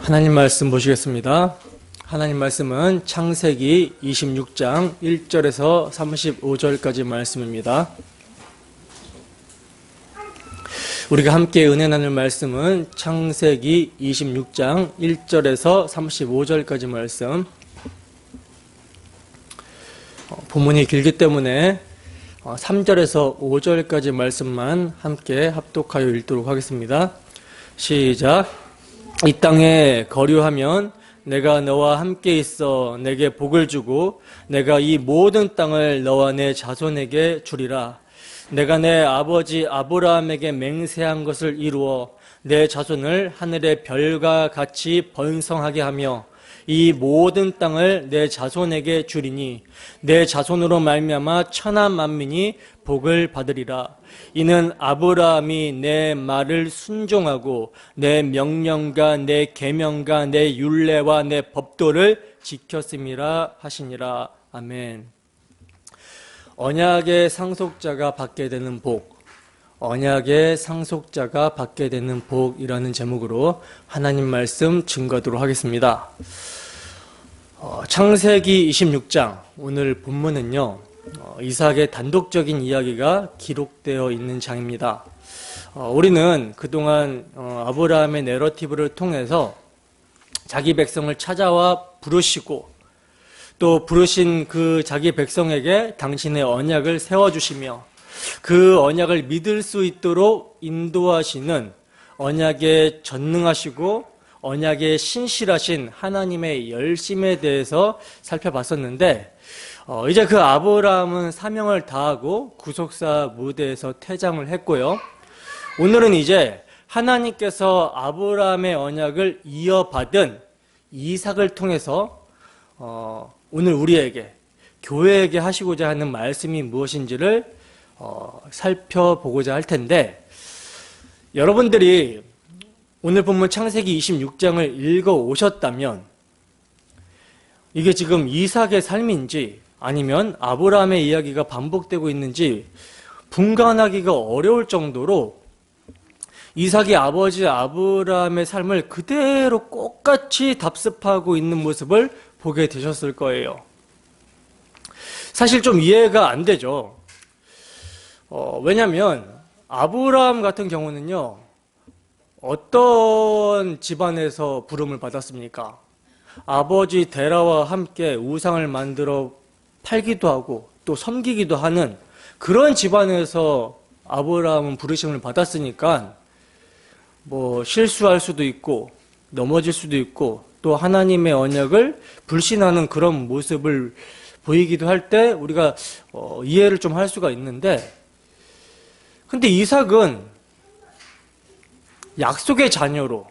하나님 말씀 보시겠습니다. 하나님 말씀은 창세기 26장 1절에서 35절까지 말씀입니다. 우리가 함께 은혜 나눌 말씀은 창세기 26장 1절에서 35절까지 말씀. 본문이 길기 때문에 3절에서 5절까지 말씀만 함께 합독하여 읽도록 하겠습니다. 시작. 이 땅에 거류하면 내가 너와 함께 있어 내게 복을 주고 내가 이 모든 땅을 너와 내 자손에게 주리라. 내가 내 아버지 아브라함에게 맹세한 것을 이루어 내 자손을 하늘의 별과 같이 번성하게 하며 이 모든 땅을 내 자손에게 주리니 내 자손으로 말미암아 천하 만민이 복을 받으리라. 이는 아브라함이 내 말을 순종하고 내 명령과 내 계명과 내 율례와 내 법도를 지켰음이라 하시니라. 아멘. 언약의 상속자가 받게 되는 복, 언약의 상속자가 받게 되는 복이라는 제목으로 하나님 말씀 증거하도록 하겠습니다. 창세기 26장 오늘 본문은요, 이삭의 단독적인 이야기가 기록되어 있는 장입니다. 우리는 그동안 아브라함의 내러티브를 통해서 자기 백성을 찾아와 부르시고 또 부르신 그 자기 백성에게 당신의 언약을 세워주시며 그 언약을 믿을 수 있도록 인도하시는 언약에 전능하시고 언약에 신실하신 하나님의 열심에 대해서 살펴봤었는데 이제 그 아브라함은 사명을 다하고 구속사 무대에서 퇴장을 했고요. 오늘은 이제 하나님께서 아브라함의 언약을 이어받은 이삭을 통해서 오늘 우리에게 교회에게 하시고자 하는 말씀이 무엇인지를 살펴보고자 할 텐데, 여러분들이 오늘 본문 창세기 26장을 읽어 오셨다면 이게 지금 이삭의 삶인지 아니면 아브라함의 이야기가 반복되고 있는지 분간하기가 어려울 정도로 이삭이 아버지 아브라함의 삶을 그대로 똑같이 답습하고 있는 모습을 보게 되셨을 거예요. 사실 좀 이해가 안 되죠. 왜냐하면 아브라함 같은 경우는요, 어떤 집안에서 부름을 받았습니까? 아버지 데라와 함께 우상을 만들어 팔기도 하고 또 섬기기도 하는 그런 집안에서 아브라함은 부르심을 받았으니까 실수할 수도 있고 넘어질 수도 있고 또 하나님의 언약을 불신하는 그런 모습을 보이기도 할 때 우리가 이해를 좀 할 수가 있는데, 근데 이삭은 약속의 자녀로,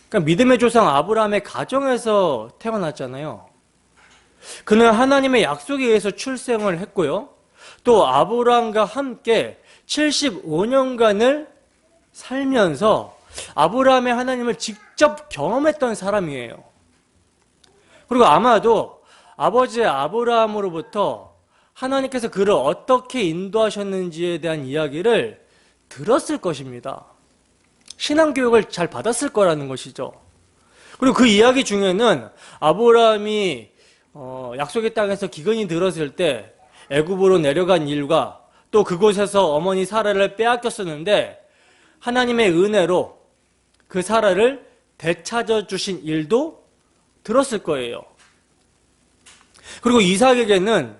그러니까 믿음의 조상 아브라함의 가정에서 태어났잖아요. 그는 하나님의 약속에 의해서 출생을 했고요. 또 아브라함과 함께 75년간을 살면서 아브라함의 하나님을 직접 경험했던 사람이에요. 그리고 아마도 아버지 아브라함으로부터 하나님께서 그를 어떻게 인도하셨는지에 대한 이야기를 들었을 것입니다. 신앙교육을 잘 받았을 거라는 것이죠. 그리고 그 이야기 중에는 아브라함이 약속의 땅에서 기근이 들었을 때 애굽으로 내려간 일과 또 그곳에서 어머니 사라를 빼앗겼었는데 하나님의 은혜로 그 사라를 되찾아 주신 일도 들었을 거예요. 그리고 이삭에게는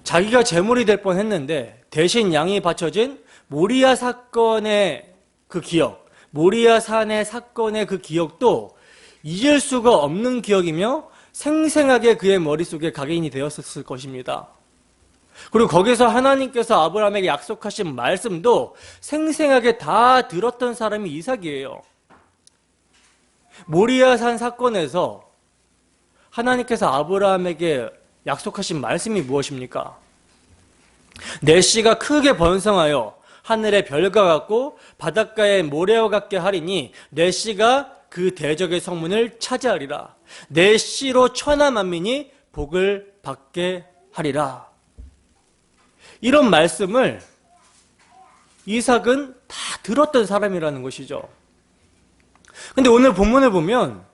자기가 제물이 될 뻔했는데 대신 양이 바쳐진 모리아 사건의 그 기억, 모리아 산의 사건의 그 기억도 잊을 수가 없는 기억이며 생생하게 그의 머릿속에 각인이 되었을 것입니다. 그리고 거기서 하나님께서 아브라함에게 약속하신 말씀도 생생하게 다 들었던 사람이 이삭이에요. 모리아 산 사건에서 하나님께서 아브라함에게 약속하신 말씀이 무엇입니까? 내 씨가 크게 번성하여 하늘의 별과 같고 바닷가의 모래와 같게 하리니 내 씨가 그 대적의 성문을 차지하리라. 내 씨로 천하 만민이 복을 받게 하리라. 이런 말씀을 이삭은 다 들었던 사람이라는 것이죠. 근데 오늘 본문을 보면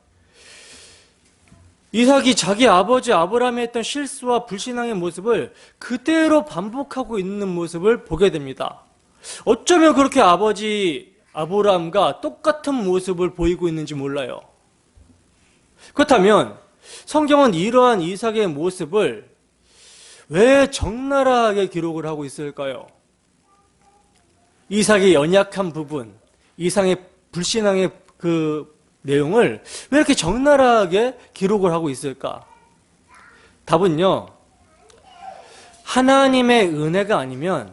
이삭이 자기 아버지 아브라함이 했던 실수와 불신앙의 모습을 그대로 반복하고 있는 모습을 보게 됩니다. 어쩌면 그렇게 아버지 아브라함과 똑같은 모습을 보이고 있는지 몰라요. 그렇다면 성경은 이러한 이삭의 모습을 왜 적나라하게 기록을 하고 있을까요? 이삭의 연약한 부분, 이삭의 불신앙의 그 내용을 왜 이렇게 적나라하게 기록을 하고 있을까? 답은요, 하나님의 은혜가 아니면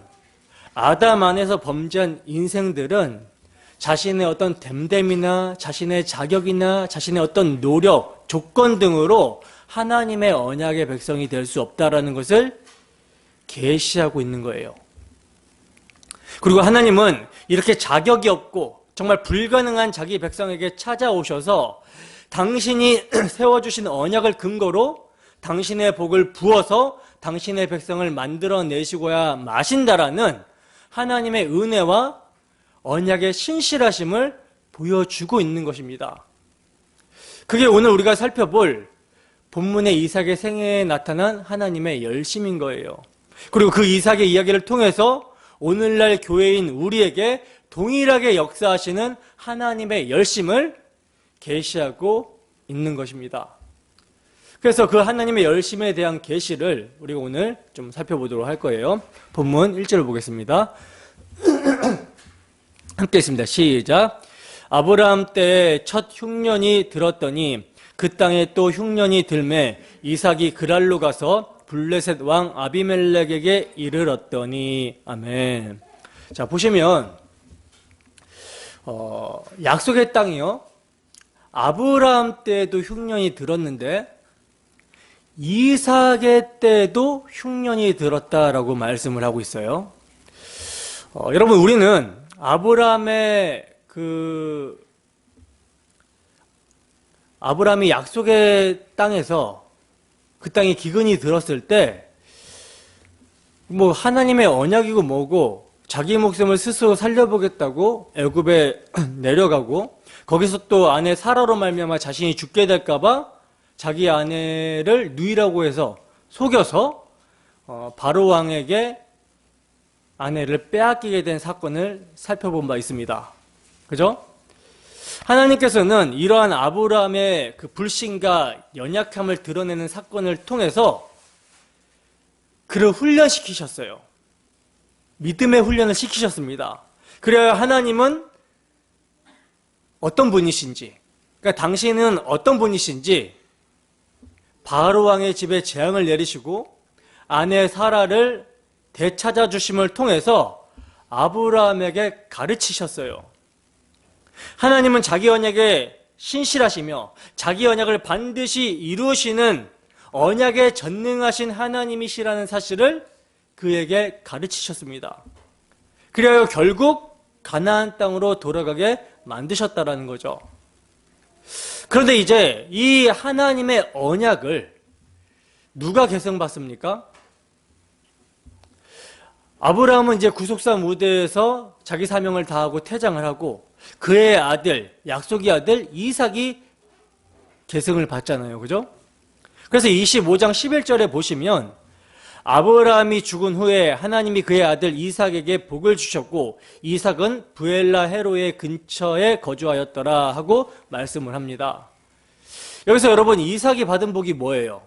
아담 안에서 범죄한 인생들은 자신의 어떤 됨됨이나 자신의 자격이나 자신의 어떤 노력, 조건 등으로 하나님의 언약의 백성이 될 수 없다라는 것을 계시하고 있는 거예요. 그리고 하나님은 이렇게 자격이 없고 정말 불가능한 자기 백성에게 찾아오셔서 당신이 세워주신 언약을 근거로 당신의 복을 부어서 당신의 백성을 만들어내시고야 마신다라는 하나님의 은혜와 언약의 신실하심을 보여주고 있는 것입니다. 그게 오늘 우리가 살펴볼 본문의 이삭의 생애에 나타난 하나님의 열심인 거예요. 그리고 그 이삭의 이야기를 통해서 오늘날 교회인 우리에게 동일하게 역사하시는 하나님의 열심을 계시하고 있는 것입니다. 그래서 그 하나님의 열심에 대한 계시를 우리가 오늘 좀 살펴보도록 할 거예요. 본문 1절을 보겠습니다. 함께 있습니다. 시작. 아브라함 때에 첫 흉년이 들었더니 그 땅에 또 흉년이 들매 이삭이 그랄로 가서 블레셋 왕 아비멜렉에게 이르렀더니. 아멘. 자, 보시면 약속의 땅이요, 아브라함 때에도 흉년이 들었는데 이삭의 때에도 흉년이 들었다라고 말씀을 하고 있어요. 여러분, 우리는 아브라함이 약속의 땅에서 그 땅에 기근이 들었을 때 뭐 하나님의 언약이고 뭐고 자기 목숨을 스스로 살려보겠다고 애굽에 내려가고 거기서 또 아내 사라로 말미암아 자신이 죽게 될까봐 자기 아내를 누이라고 해서 속여서 바로 왕에게 아내를 빼앗기게 된 사건을 살펴본 바 있습니다. 그죠? 하나님께서는 이러한 아브라함의 그 불신과 연약함을 드러내는 사건을 통해서 그를 훈련시키셨어요. 믿음의 훈련을 시키셨습니다. 그래야 하나님은 어떤 분이신지, 그러니까 당신은 어떤 분이신지 바로 왕의 집에 재앙을 내리시고 아내 사라를 되찾아 주심을 통해서 아브라함에게 가르치셨어요. 하나님은 자기 언약에 신실하시며 자기 언약을 반드시 이루시는 언약에 전능하신 하나님이시라는 사실을 그에게 가르치셨습니다. 그래야 결국 가나안 땅으로 돌아가게 만드셨다라는 거죠. 그런데 이제 이 하나님의 언약을 누가 계승받습니까? 아브라함은 이제 구속사 무대에서 자기 사명을 다하고 퇴장을 하고 그의 아들, 약속의 아들 이삭이 계승을 받잖아요. 그죠? 그래서 25장 11절에 보시면 아브라함이 죽은 후에 하나님이 그의 아들 이삭에게 복을 주셨고 이삭은 부엘라 헤로의 근처에 거주하였더라 하고 말씀을 합니다. 여기서 여러분, 이삭이 받은 복이 뭐예요?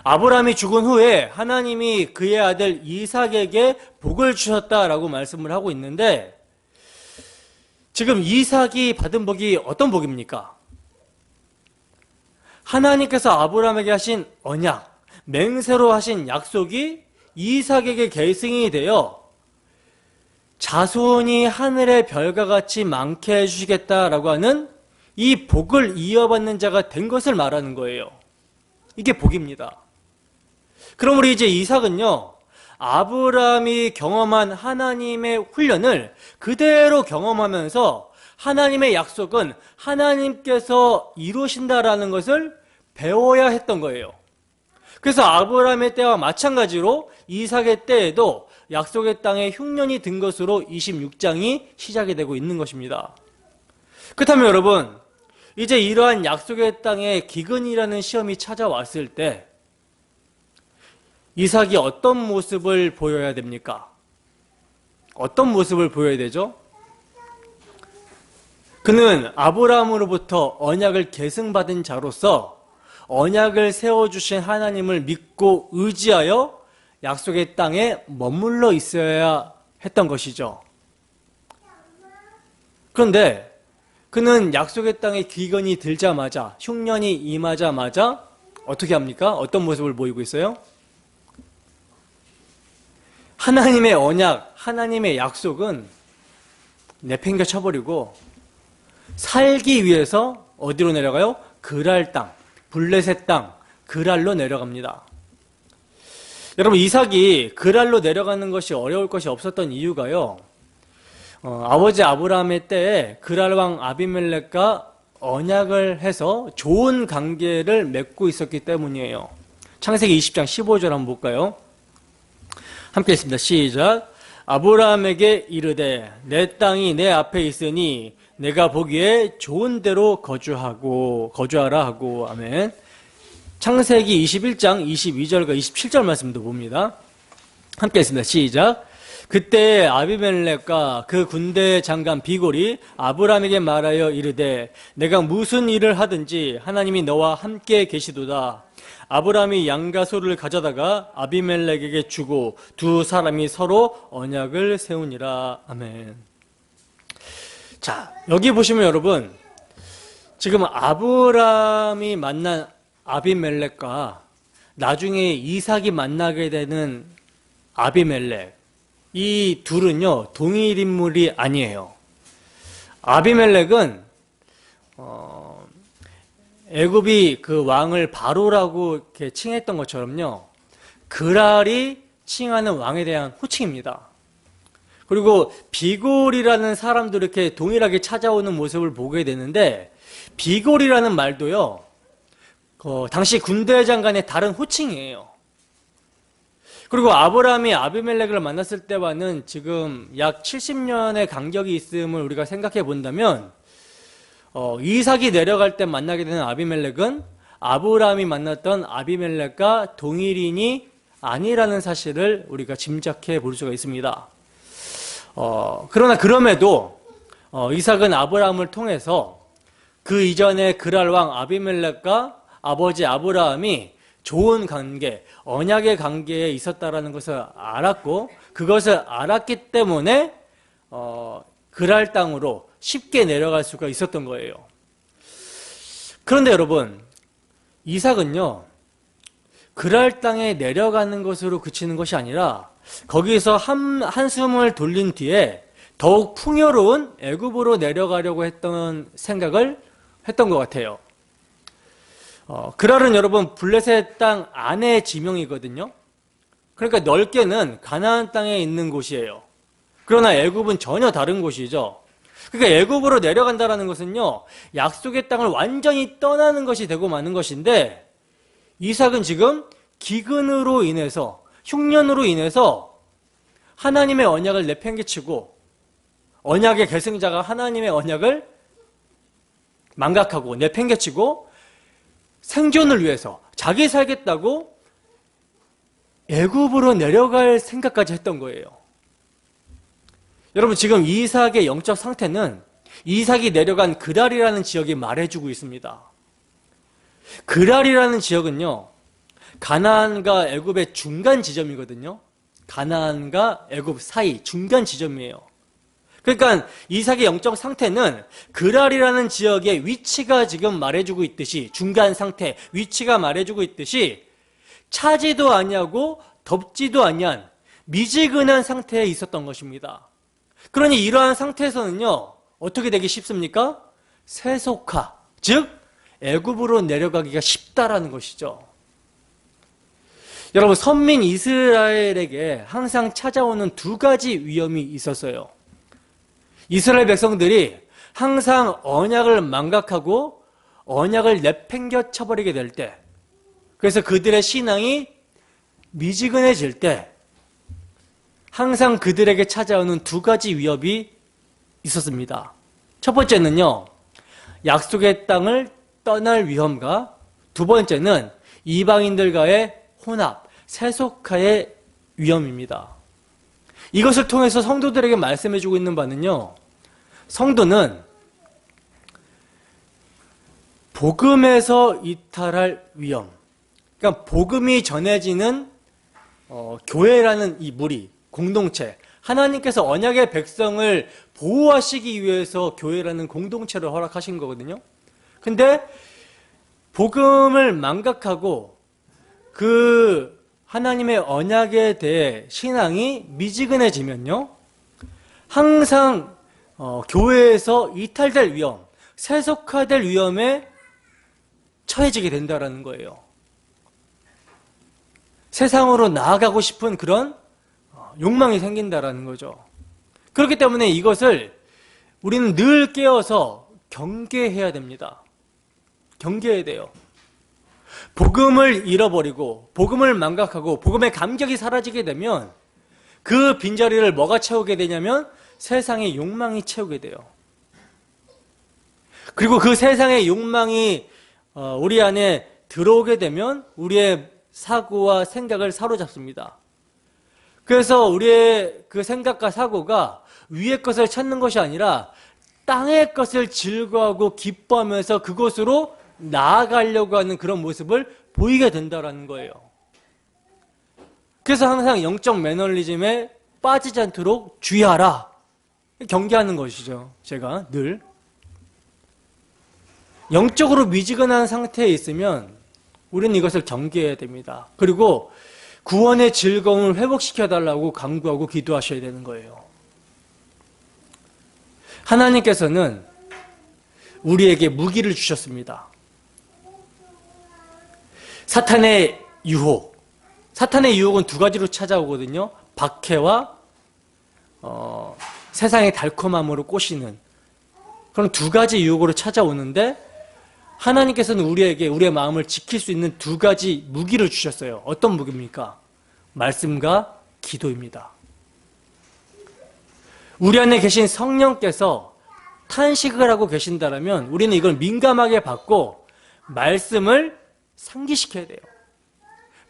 아브라함이 죽은 후에 하나님이 그의 아들 이삭에게 복을 주셨다라고 말씀을 하고 있는데 지금 이삭이 받은 복이 어떤 복입니까? 하나님께서 아브라함에게 하신 언약, 맹세로 하신 약속이 이삭에게 계승이 되어 자손이 하늘의 별과 같이 많게 해주시겠다라고 하는 이 복을 이어받는 자가 된 것을 말하는 거예요. 이게 복입니다. 그럼 우리 이제 이삭은요, 아브라함이 경험한 하나님의 훈련을 그대로 경험하면서 하나님의 약속은 하나님께서 이루신다라는 것을 배워야 했던 거예요. 그래서 아브라함의 때와 마찬가지로 이삭의 때에도 약속의 땅에 흉년이 든 것으로 26장이 시작이 되고 있는 것입니다. 그렇다면 여러분, 이제 이러한 약속의 땅에 기근이라는 시험이 찾아왔을 때 이삭이 어떤 모습을 보여야 됩니까? 어떤 모습을 보여야 되죠? 그는 아브라함으로부터 언약을 계승받은 자로서 언약을 세워주신 하나님을 믿고 의지하여 약속의 땅에 머물러 있어야 했던 것이죠. 그런데 그는 약속의 땅에 기근이 들자마자, 흉년이 임하자마자 어떻게 합니까? 어떤 모습을 보이고 있어요? 하나님의 언약, 하나님의 약속은 내팽겨 쳐버리고 살기 위해서 어디로 내려가요? 그랄 땅, 블레셋 땅, 그랄로 내려갑니다. 여러분, 이삭이 그랄로 내려가는 것이 어려울 것이 없었던 이유가요, 아버지 아브라함의 때에 그랄 왕 아비멜렉과 언약을 해서 좋은 관계를 맺고 있었기 때문이에요. 창세기 20장 15절 한번 볼까요? 함께 읽습니다. 시작. 아브라함에게 이르되 내 땅이 내 앞에 있으니 내가 보기에 좋은 데로 거주하라 하고. 아멘. 창세기 21장 22절과 27절 말씀도 봅니다. 함께 읽습니다. 시작. 그때 아비멜렉과 그 군대 장관 비골이 아브라함에게 말하여 이르되 내가 무슨 일을 하든지 하나님이 너와 함께 계시도다. 아브라함이 양과 소를 가져다가 아비멜렉에게 주고 두 사람이 서로 언약을 세우니라. 아멘. 자, 여기 보시면 여러분, 지금 아브라함이 만난 아비멜렉과 나중에 이삭이 만나게 되는 아비멜렉, 이 둘은요 동일 인물이 아니에요. 아비멜렉은 애굽이 그 왕을 바로라고 이렇게 칭했던 것처럼요, 그랄이 칭하는 왕에 대한 호칭입니다. 그리고 비골이라는 사람도 이렇게 동일하게 찾아오는 모습을 보게 되는데, 비골이라는 말도요 당시 군대 장관의 다른 호칭이에요. 그리고 아브라함이 아비멜렉을 만났을 때와는 지금 약 70년의 간격이 있음을 우리가 생각해 본다면, 이삭이 내려갈 때 만나게 되는 아비멜렉은 아브라함이 만났던 아비멜렉과 동일인이 아니라는 사실을 우리가 짐작해 볼 수가 있습니다. 그러나 그럼에도 이삭은 아브라함을 통해서 그 이전에 그랄 왕 아비멜렉과 아버지 아브라함이 좋은 관계, 언약의 관계에 있었다라는 것을 알았고, 그것을 알았기 때문에 그랄 땅으로 쉽게 내려갈 수가 있었던 거예요. 그런데 여러분, 이삭은요 그랄 땅에 내려가는 것으로 그치는 것이 아니라 거기서 한숨을 돌린 뒤에 더욱 풍요로운 애굽으로 내려가려고 했던 생각을 했던 것 같아요. 그랄은 여러분 블레셋 땅 안의 지명이거든요. 그러니까 넓게는 가나안 땅에 있는 곳이에요. 그러나 애굽은 전혀 다른 곳이죠. 그러니까 애굽으로 내려간다는 것은요 약속의 땅을 완전히 떠나는 것이 되고 마는 것인데, 이삭은 지금 기근으로 인해서, 흉년으로 인해서 하나님의 언약을 내팽개치고, 언약의 계승자가 하나님의 언약을 망각하고 내팽개치고 생존을 위해서 자기 살겠다고 애굽으로 내려갈 생각까지 했던 거예요. 여러분, 지금 이삭의 영적 상태는 이삭이 내려간 그랄이라는 지역이 말해주고 있습니다. 그랄이라는 지역은요 가나안과 애굽의 중간 지점이거든요. 가나안과 애굽 사이 중간 지점이에요. 그러니까 이삭의 영적 상태는 그랄이라는 지역의 위치가 지금 말해주고 있듯이, 중간 상태, 위치가 말해주고 있듯이 차지도 아니하고 덥지도 아니한 미지근한 상태에 있었던 것입니다. 그러니 이러한 상태에서는요 어떻게 되기 쉽습니까? 세속화, 즉 애굽으로 내려가기가 쉽다라는 것이죠. 여러분, 선민 이스라엘에게 항상 찾아오는 두 가지 위험이 있었어요. 이스라엘 백성들이 항상 언약을 망각하고 언약을 내팽겨 쳐버리게 될 때, 그래서 그들의 신앙이 미지근해질 때 항상 그들에게 찾아오는 두 가지 위협이 있었습니다. 첫 번째는요 약속의 땅을 떠날 위험과 두 번째는 이방인들과의 혼합, 세속화의 위험입니다. 이것을 통해서 성도들에게 말씀해주고 있는 바는요, 성도는 복음에서 이탈할 위험, 그러니까 복음이 전해지는 교회라는 이 무리, 공동체, 하나님께서 언약의 백성을 보호하시기 위해서 교회라는 공동체를 허락하신 거거든요. 근데 복음을 망각하고 그 하나님의 언약에 대해 신앙이 미지근해지면요, 항상 교회에서 이탈될 위험, 세속화될 위험에 처해지게 된다는 거예요. 세상으로 나아가고 싶은 그런 욕망이 생긴다라는 거죠. 그렇기 때문에 이것을 우리는 늘 깨어서 경계해야 됩니다. 경계해야 돼요. 복음을 잃어버리고 복음을 망각하고 복음의 감격이 사라지게 되면 그 빈자리를 뭐가 채우게 되냐면 세상의 욕망이 채우게 돼요. 그리고 그 세상의 욕망이 우리 안에 들어오게 되면 우리의 사고와 생각을 사로잡습니다. 그래서 우리의 그 생각과 사고가 위의 것을 찾는 것이 아니라 땅의 것을 즐거워하고 기뻐하면서 그곳으로 나아가려고 하는 그런 모습을 보이게 된다는 거예요. 그래서 항상 영적 매너리즘에 빠지지 않도록 주의하라, 경계하는 것이죠. 제가 늘 영적으로 미지근한 상태에 있으면 우리는 이것을 경계해야 됩니다. 그리고 구원의 즐거움을 회복시켜달라고 간구하고 기도하셔야 되는 거예요. 하나님께서는 우리에게 무기를 주셨습니다. 사탄의 유혹. 사탄의 유혹은 두 가지로 찾아오거든요. 박해와 세상의 달콤함으로 꼬시는 그런 두 가지 유혹으로 찾아오는데, 하나님께서는 우리에게 우리의 마음을 지킬 수 있는 두 가지 무기를 주셨어요. 어떤 무기입니까? 말씀과 기도입니다. 우리 안에 계신 성령께서 탄식을 하고 계신다면 우리는 이걸 민감하게 받고 말씀을 상기시켜야 돼요.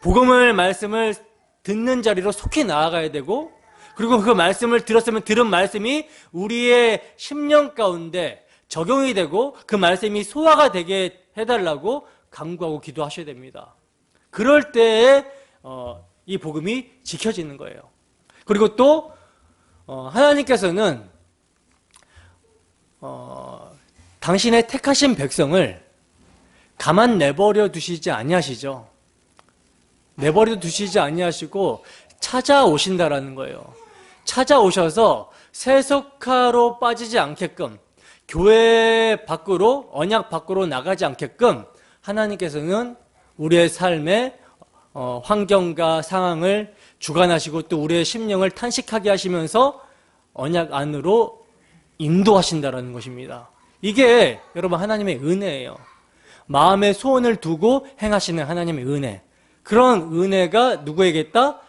복음을, 말씀을 듣는 자리로 속히 나아가야 되고, 그리고 그 말씀을 들었으면 들은 말씀이 우리의 심령 가운데 적용이 되고 그 말씀이 소화가 되게 해달라고 간구하고 기도하셔야 됩니다. 그럴 때에 이 복음이 지켜지는 거예요. 그리고 또 하나님께서는 당신의 택하신 백성을 가만 내버려 두시지 아니하시죠. 내버려 두시지 아니하시고 찾아오신다라는 거예요. 찾아오셔서 세속화로 빠지지 않게끔, 교회 밖으로, 언약 밖으로 나가지 않게끔 하나님께서는 우리의 삶의 환경과 상황을 주관하시고 또 우리의 심령을 탄식하게 하시면서 언약 안으로 인도하신다라는 것입니다. 이게 여러분 하나님의 은혜예요. 마음에 소원을 두고 행하시는 하나님의 은혜. 그런 은혜가 누구에게 있다?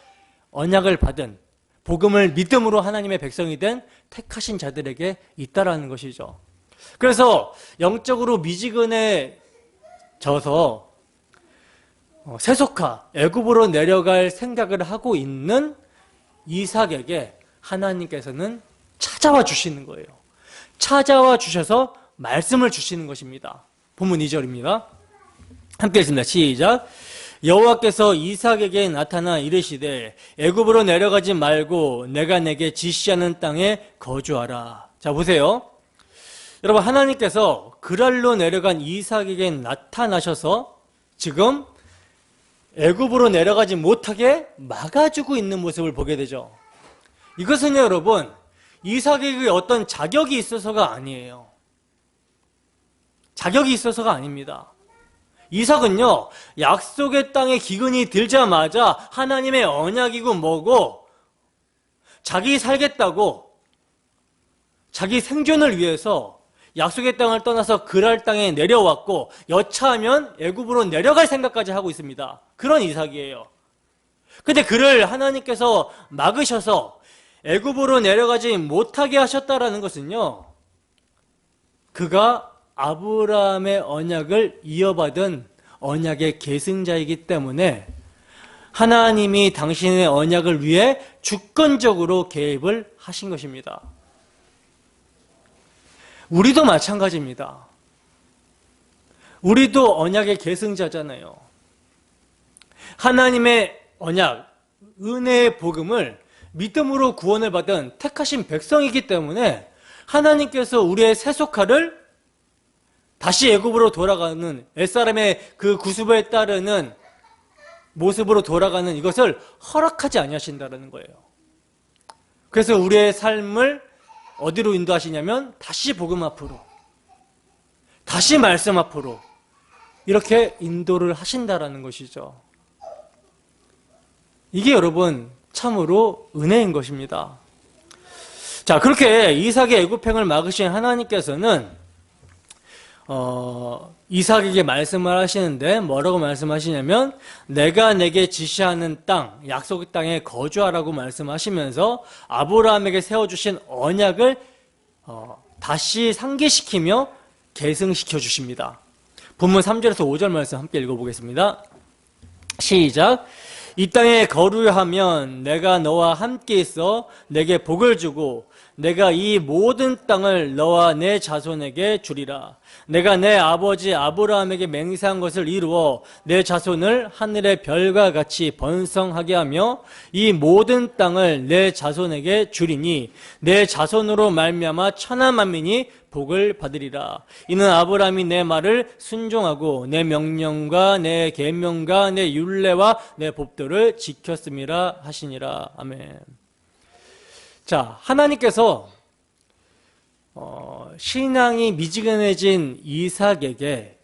언약을 받은, 복음을 믿음으로 하나님의 백성이 된 택하신 자들에게 있다라는 것이죠. 그래서 영적으로 미지근해져서 세속화, 애굽으로 내려갈 생각을 하고 있는 이삭에게 하나님께서는 찾아와 주시는 거예요. 찾아와 주셔서 말씀을 주시는 것입니다. 본문 2절입니다. 함께 읽습니다. 시작. 여호와께서 이삭에게 나타나 이르시되 애굽으로 내려가지 말고 내가 내게 지시하는 땅에 거주하라. 자, 보세요. 여러분, 하나님께서 그랄로 내려간 이삭에게 나타나셔서 지금 애굽으로 내려가지 못하게 막아주고 있는 모습을 보게 되죠. 이것은요, 여러분, 이삭에게 어떤 자격이 있어서가 아니에요. 자격이 있어서가 아닙니다. 이삭은요, 약속의 땅에 기근이 들자마자 하나님의 언약이고 뭐고 자기 살겠다고, 자기 생존을 위해서 약속의 땅을 떠나서 그랄 땅에 내려왔고 여차하면 애굽으로 내려갈 생각까지 하고 있습니다. 그런 이삭이에요. 근데 그를 하나님께서 막으셔서 애굽으로 내려가지 못하게 하셨다라는 것은요, 그가 아브라함의 언약을 이어받은 언약의 계승자이기 때문에 하나님이 당신의 언약을 위해 주권적으로 개입을 하신 것입니다. 우리도 마찬가지입니다. 우리도 언약의 계승자잖아요. 하나님의 언약, 은혜의 복음을 믿음으로 구원을 받은 택하신 백성이기 때문에 하나님께서 우리의 세속화를 다시 애굽으로 돌아가는 옛사람의 그 구습에 따르는 모습으로 돌아가는 이것을 허락하지 아니하신다는 거예요. 그래서 우리의 삶을 어디로 인도하시냐면 다시 복음 앞으로, 다시 말씀 앞으로 이렇게 인도를 하신다라는 것이죠. 이게 여러분 참으로 은혜인 것입니다. 자, 그렇게 이삭의 애굽행을 막으신 하나님께서는 이삭에게 말씀을 하시는데 뭐라고 말씀하시냐면 내가 내게 지시하는 땅, 약속의 땅에 거주하라고 말씀하시면서 아브라함에게 세워주신 언약을 다시 상기시키며 계승시켜 주십니다. 본문 3절에서 5절 말씀 함께 읽어보겠습니다. 시작. 이 땅에 거류하면 내가 너와 함께 있어 내게 복을 주고 내가 이 모든 땅을 너와 내 자손에게 주리라. 내가 내 아버지 아브라함에게 맹세한 것을 이루어 내 자손을 하늘의 별과 같이 번성하게 하며 이 모든 땅을 내 자손에게 주리니 내 자손으로 말미암아 천하 만민이 복을 받으리라. 이는 아브라함이 내 말을 순종하고 내 명령과 내 계명과 내 율례와 내 법도를 지켰음이라 하시니라. 아멘. 자, 하나님께서 신앙이 미지근해진 이삭에게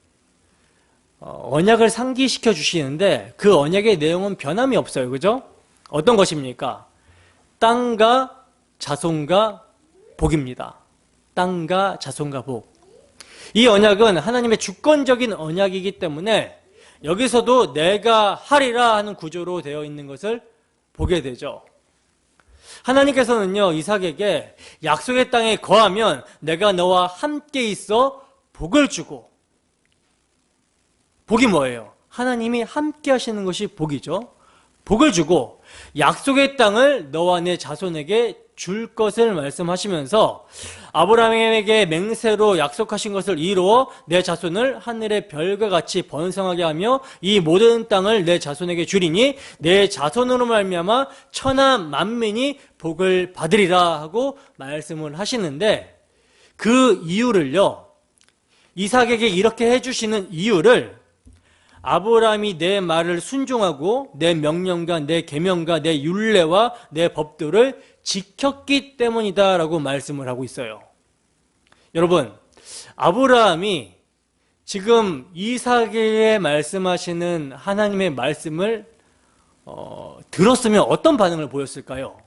언약을 상기시켜 주시는데 그 언약의 내용은 변함이 없어요. 그죠? 어떤 것입니까? 땅과 자손과 복입니다. 땅과 자손과 복. 이 언약은 하나님의 주권적인 언약이기 때문에 여기서도 내가 하리라 하는 구조로 되어 있는 것을 보게 되죠. 하나님께서는요, 이삭에게 약속의 땅에 거하면 내가 너와 함께 있어 복을 주고, 복이 뭐예요? 하나님이 함께 하시는 것이 복이죠. 복을 주고 약속의 땅을 너와 내 자손에게 줄 것을 말씀하시면서 아브라함에게 맹세로 약속하신 것을 이루어 내 자손을 하늘의 별과 같이 번성하게 하며 이 모든 땅을 내 자손에게 주리니 내 자손으로 말미암아 천하 만민이 복을 받으리라 하고 말씀을 하시는데 그 이유를요, 이삭에게 이렇게 해주시는 이유를 아브라함이 내 말을 순종하고 내 명령과 내 계명과 내 율례와 내 법도를 지켰기 때문이다라고 말씀을 하고 있어요. 여러분, 아브라함이 지금 이삭에게 말씀하시는 하나님의 말씀을 들었으면 어떤 반응을 보였을까요?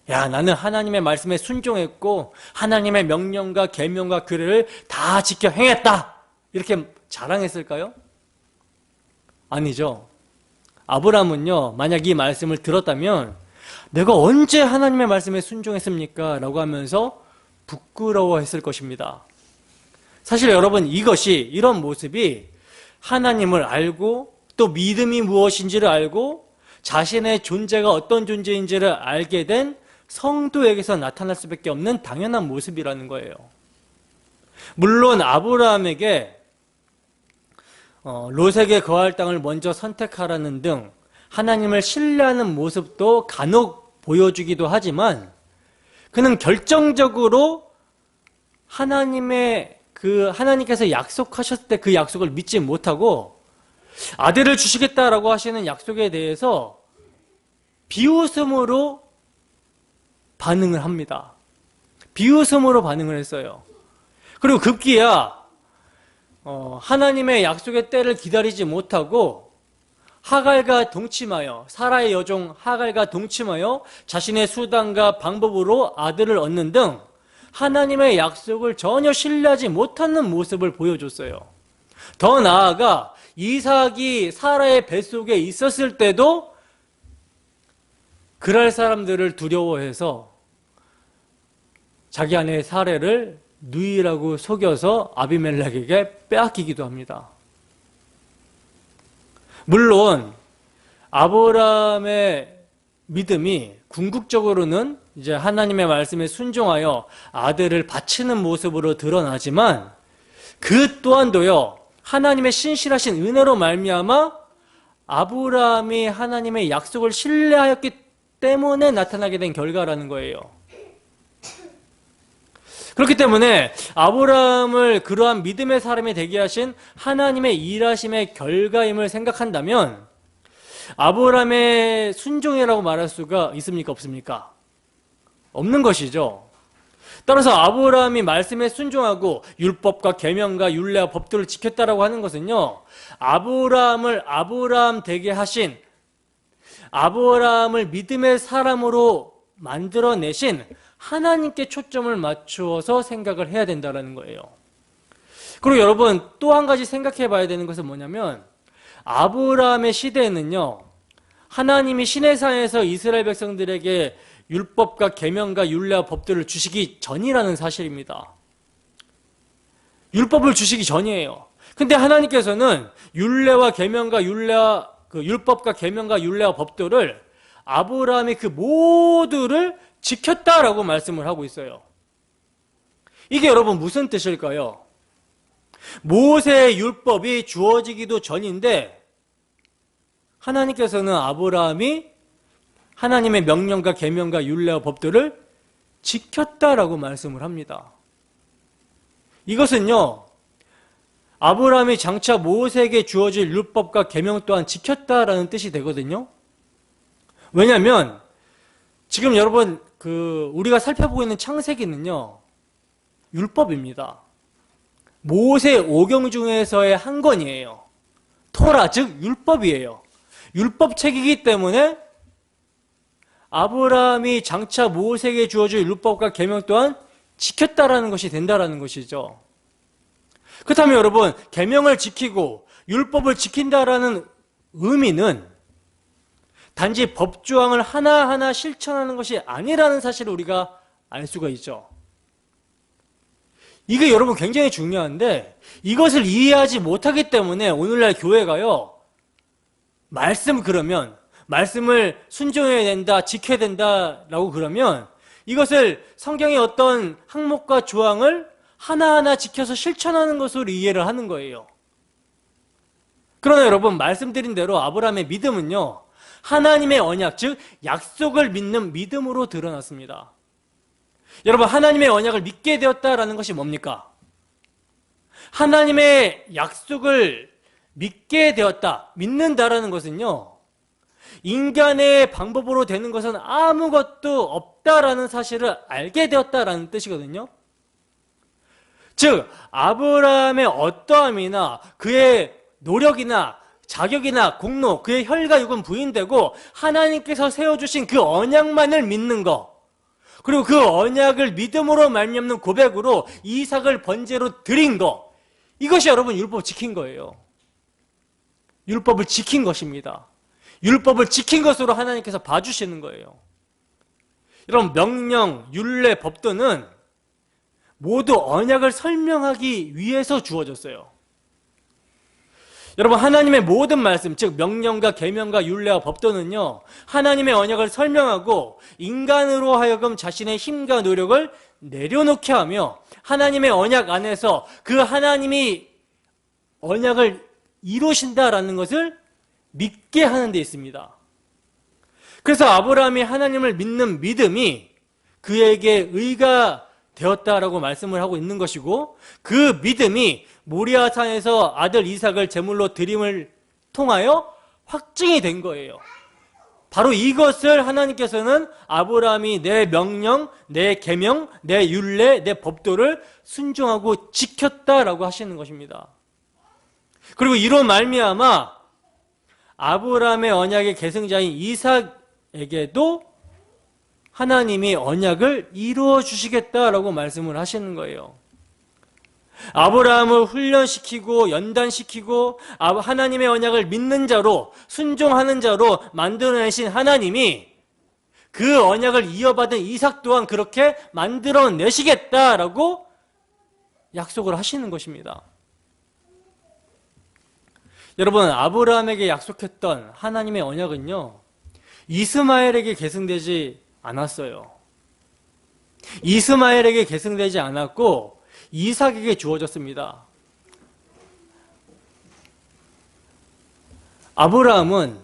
야, 나는 하나님의 말씀에 순종했고 하나님의 명령과 계명과 규례를 다 지켜 행했다, 이렇게 자랑했을까요? 아니죠. 아브라함은요, 만약 이 말씀을 들었다면 내가 언제 하나님의 말씀에 순종했습니까? 라고 하면서 부끄러워했을 것입니다. 사실 여러분, 이런 모습이 하나님을 알고 또 믿음이 무엇인지를 알고 자신의 존재가 어떤 존재인지를 알게 된 성도에게서 나타날 수밖에 없는 당연한 모습이라는 거예요. 물론 아브라함에게 롯에게 거할 땅을 먼저 선택하라는 등 하나님을 신뢰하는 모습도 간혹 보여주기도 하지만 그는 결정적으로 하나님께서 약속하셨을 때 그 약속을 믿지 못하고 아들을 주시겠다라고 하시는 약속에 대해서 비웃음으로 반응을 합니다. 비웃음으로 반응을 했어요. 그리고 급기야 하나님의 약속의 때를 기다리지 못하고 하갈과 동침하여, 사라의 여종 하갈과 동침하여 자신의 수단과 방법으로 아들을 얻는 등 하나님의 약속을 전혀 신뢰하지 못하는 모습을 보여줬어요. 더 나아가 이삭이 사라의 뱃속에 있었을 때도 그랄 사람들을 두려워해서 자기 아내 사라를 누이라고 속여서 아비멜렉에게 빼앗기기도 합니다. 물론 아브라함의 믿음이 궁극적으로는 이제 하나님의 말씀에 순종하여 아들을 바치는 모습으로 드러나지만 그 또한도요, 하나님의 신실하신 은혜로 말미암아 아브라함이 하나님의 약속을 신뢰하였기 때문에 나타나게 된 결과라는 거예요. 그렇기 때문에 아브라함을 그러한 믿음의 사람이 되게 하신 하나님의 일하심의 결과임을 생각한다면 아브라함의 순종이라고 말할 수가 있습니까? 없습니까? 없는 것이죠. 따라서 아브라함이 말씀에 순종하고 율법과 계명과 율례와 법도를 지켰다라고 하는 것은요, 아브라함을 아브라함 되게 하신, 아브라함을 믿음의 사람으로 만들어내신 하나님께 초점을 맞추어서 생각을 해야 된다는 거예요. 그리고 여러분, 또 한 가지 생각해 봐야 되는 것은 뭐냐면, 아브라함의 시대에는요, 하나님이 시내산에서 이스라엘 백성들에게 율법과 계명과 율례와 법들을 주시기 전이라는 사실입니다. 율법을 주시기 전이에요. 근데 하나님께서는 율례와 계명과 율법과 계명과 율례와 법들을 아브라함이 그 모두를 지켰다라고 말씀을 하고 있어요. 이게 여러분 무슨 뜻일까요? 모세의 율법이 주어지기도 전인데 하나님께서는 아브라함이 하나님의 명령과 계명과 율례와 법들을 지켰다라고 말씀을 합니다. 이것은요, 아브라함이 장차 모세에게 주어질 율법과 계명 또한 지켰다라는 뜻이 되거든요. 왜냐하면 지금 여러분 우리가 살펴보고 있는 창세기는요, 율법입니다. 모세 오경 중에서의 한 권이에요. 토라, 즉 율법이에요. 율법책이기 때문에 아브라함이 장차 모세에게 주어질 율법과 계명 또한 지켰다라는 것이 된다라는 것이죠. 그렇다면 여러분, 계명을 지키고 율법을 지킨다라는 의미는 단지 법조항을 하나하나 실천하는 것이 아니라는 사실을 우리가 알 수가 있죠. 이게 여러분 굉장히 중요한데 이것을 이해하지 못하기 때문에 오늘날 교회가요, 말씀을 순종해야 된다, 지켜야 된다라고 그러면 이것을 성경의 어떤 항목과 조항을 하나하나 지켜서 실천하는 것으로 이해를 하는 거예요. 그러나 여러분, 말씀드린 대로 아브라함의 믿음은요, 하나님의 언약, 즉 약속을 믿는 믿음으로 드러났습니다. 여러분, 하나님의 언약을 믿게 되었다라는 것이 뭡니까? 하나님의 약속을 믿게 되었다, 믿는다라는 것은요, 인간의 방법으로 되는 것은 아무것도 없다라는 사실을 알게 되었다라는 뜻이거든요. 즉 아브라함의 어떠함이나 그의 노력이나 자격이나 공로, 그의 혈과 육은 부인되고 하나님께서 세워주신 그 언약만을 믿는 것, 그리고 그 언약을 믿음으로 말미암는 고백으로 이삭을 번제로 드린 것, 이것이 여러분 율법 지킨 거예요. 율법을 지킨 것입니다. 율법을 지킨 것으로 하나님께서 봐주시는 거예요. 여러분, 명령, 율례, 법도는 모두 언약을 설명하기 위해서 주어졌어요. 여러분, 하나님의 모든 말씀, 즉 명령과 계명과 율례와 법도는요, 하나님의 언약을 설명하고 인간으로 하여금 자신의 힘과 노력을 내려놓게 하며 하나님의 언약 안에서 그 하나님이 언약을 이루신다라는 것을 믿게 하는 데 있습니다. 그래서 아브라함이 하나님을 믿는 믿음이 그에게 의가 되었다라고 말씀을 하고 있는 것이고, 그 믿음이 모리아산에서 아들 이삭을 제물로 드림을 통하여 확증이 된 거예요. 바로 이것을 하나님께서는 아브라함이 내 명령, 내 계명, 내 율례, 내 법도를 순종하고 지켰다라고 하시는 것입니다. 그리고 이로 말미암아 아브라함의 언약의 계승자인 이삭에게도 하나님이 언약을 이루어 주시겠다라고 말씀을 하시는 거예요. 아브라함을 훈련시키고 연단시키고 하나님의 언약을 믿는 자로, 순종하는 자로 만들어내신 하나님이 그 언약을 이어받은 이삭 또한 그렇게 만들어내시겠다라고 약속을 하시는 것입니다. 여러분, 아브라함에게 약속했던 하나님의 언약은요, 이스마엘에게 계승되지 않았어요. 이스마엘에게 계승되지 않았고 이삭에게 주어졌습니다. 아브라함은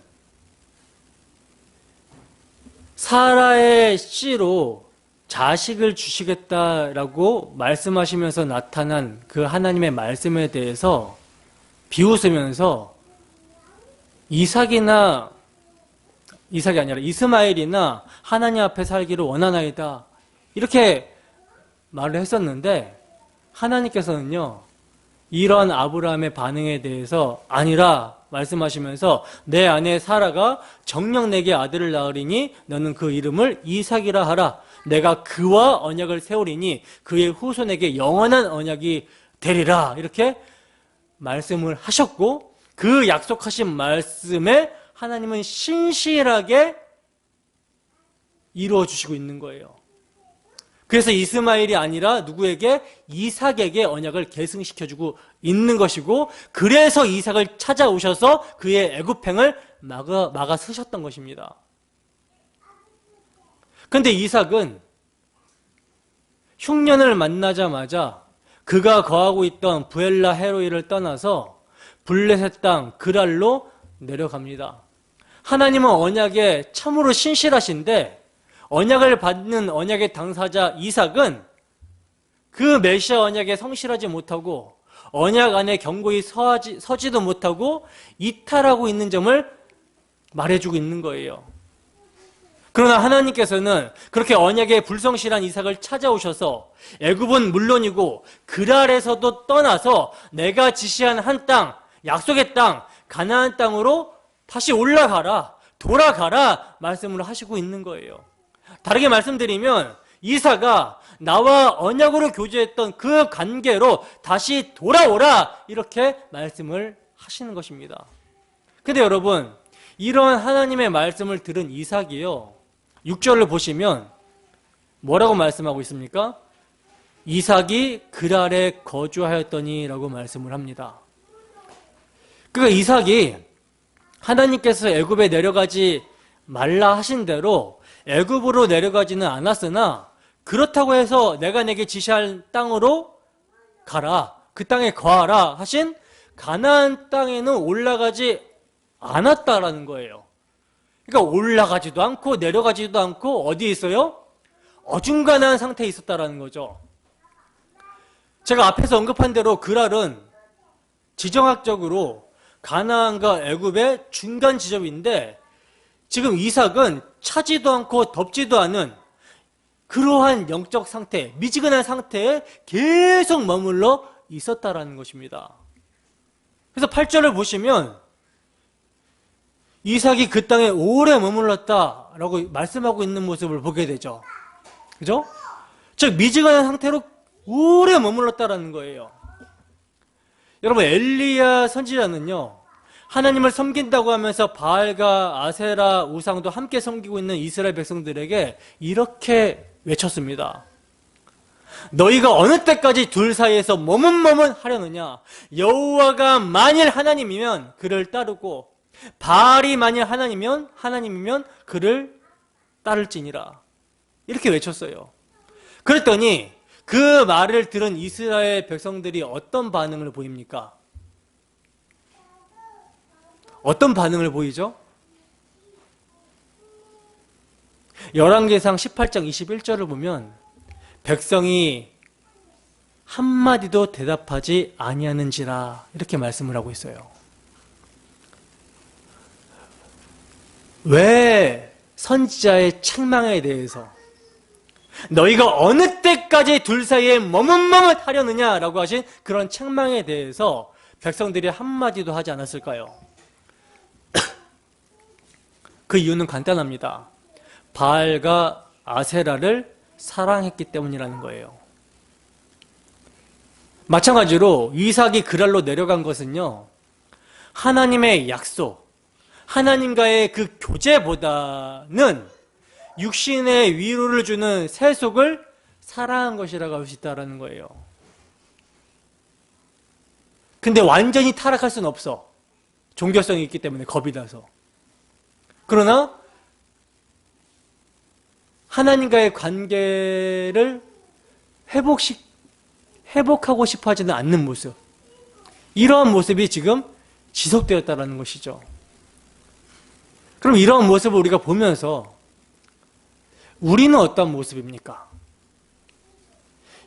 사라의 씨로 자식을 주시겠다라고 말씀하시면서 나타난 그 하나님의 말씀에 대해서 비웃으면서 이삭이 아니라 이스마엘이나 하나님 앞에 살기를 원하나이다, 이렇게 말을 했었는데, 하나님께서는요 이런 아브라함의 반응에 대해서 아니라 말씀하시면서 내 아내 사라가 정녕 내게 아들을 낳으리니 너는 그 이름을 이삭이라 하라. 내가 그와 언약을 세우리니 그의 후손에게 영원한 언약이 되리라. 이렇게 말씀을 하셨고, 그 약속하신 말씀에 하나님은 신실하게 이루어 주시고 있는 거예요. 그래서 이스마엘이 아니라 누구에게? 이삭에게 언약을 계승시켜주고 있는 것이고, 그래서 이삭을 찾아오셔서 그의 애굽행을 막아 서셨던 것입니다. 그런데 이삭은 흉년을 만나자마자 그가 거하고 있던 부엘라 헤로이를 떠나서 블레셋 땅 그랄로 내려갑니다. 하나님은 언약에 참으로 신실하신데, 언약을 받는 언약의 당사자 이삭은 그 메시아 언약에 성실하지 못하고 언약 안에 견고히 서지도 못하고 이탈하고 있는 점을 말해주고 있는 거예요. 그러나 하나님께서는 그렇게 언약에 불성실한 이삭을 찾아오셔서 애굽은 물론이고 그랄에서도 떠나서 내가 지시한 한 땅, 약속의 땅, 가나안 땅으로 다시 올라가라, 돌아가라 말씀을 하시고 있는 거예요. 다르게 말씀드리면 이삭아, 나와 언약으로 교제했던 그 관계로 다시 돌아오라, 이렇게 말씀을 하시는 것입니다. 근데 여러분, 이런 하나님의 말씀을 들은 이삭이요, 6절을 보시면 뭐라고 말씀하고 있습니까? 이삭이 그랄에 거주하였더니 라고 말씀을 합니다. 그러니까 이삭이 하나님께서 애굽에 내려가지 말라 하신 대로 애굽으로 내려가지는 않았으나, 그렇다고 해서 내가 내게 지시할 땅으로 가라, 그 땅에 거하라 하신 가나안 땅에는 올라가지 않았다라는 거예요. 그러니까 올라가지도 않고 내려가지도 않고 어디에 있어요? 어중간한 상태에 있었다라는 거죠. 제가 앞에서 언급한 대로 그랄은 지정학적으로 가나안과 애굽의 중간 지점인데, 지금 이삭은 차지도 않고 덥지도 않은 그러한 영적 상태, 미지근한 상태에 계속 머물러 있었다라는 것입니다. 그래서 8절을 보시면 이삭이 그 땅에 오래 머물렀다라고 말씀하고 있는 모습을 보게 되죠. 그죠? 즉 미지근한 상태로 오래 머물렀다라는 거예요. 여러분, 엘리야 선지자는요, 하나님을 섬긴다고 하면서 바알과 아세라 우상도 함께 섬기고 있는 이스라엘 백성들에게 이렇게 외쳤습니다. 너희가 어느 때까지 둘 사이에서 머뭇머뭇하려느냐? 여호와가 만일 하나님이면 그를 따르고 바알이 만일 하나님이면 그를 따를지니라. 이렇게 외쳤어요. 그랬더니 그 말을 들은 이스라엘 백성들이 어떤 반응을 보입니까? 어떤 반응을 보이죠? 열왕기상 18장 21절을 보면 백성이 한마디도 대답하지 아니하는지라, 이렇게 말씀을 하고 있어요. 왜 선지자의 책망에 대해서 너희가 어느 때까지 둘 사이에 머뭇머뭇하려느냐라고 하신 그런 책망에 대해서 백성들이 한마디도 하지 않았을까요? 그 이유는 간단합니다. 바알과 아세라를 사랑했기 때문이라는 거예요. 마찬가지로 이삭이 그랄로 내려간 것은요, 하나님의 약속, 하나님과의 그 교제보다는 육신의 위로를 주는 세속을 사랑한 것이라고 할 수 있다는 거예요. 근데 완전히 타락할 수는 없어. 종교성이 있기 때문에 겁이 나서. 그러나 하나님과의 관계를 회복하고 싶어 하지는 않는 모습. 이러한 모습이 지금 지속되었다는 것이죠. 그럼 이러한 모습을 우리가 보면서 우리는 어떤 모습입니까?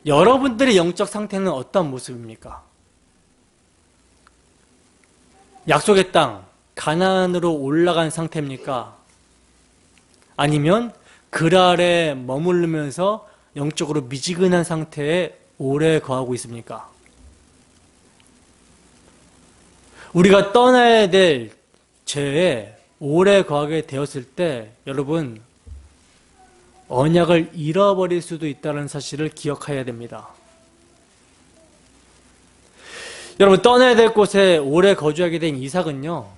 여러분들의 영적 상태는 어떤 모습입니까? 약속의 땅, 가나안으로 올라간 상태입니까? 아니면 글 아래 머무르면서 영적으로 미지근한 상태에 오래 거하고 있습니까? 우리가 떠나야 될 죄에 오래 거하게 되었을 때 여러분 언약을 잃어버릴 수도 있다는 사실을 기억해야 됩니다. 여러분 떠나야 될 곳에 오래 거주하게 된 이삭은요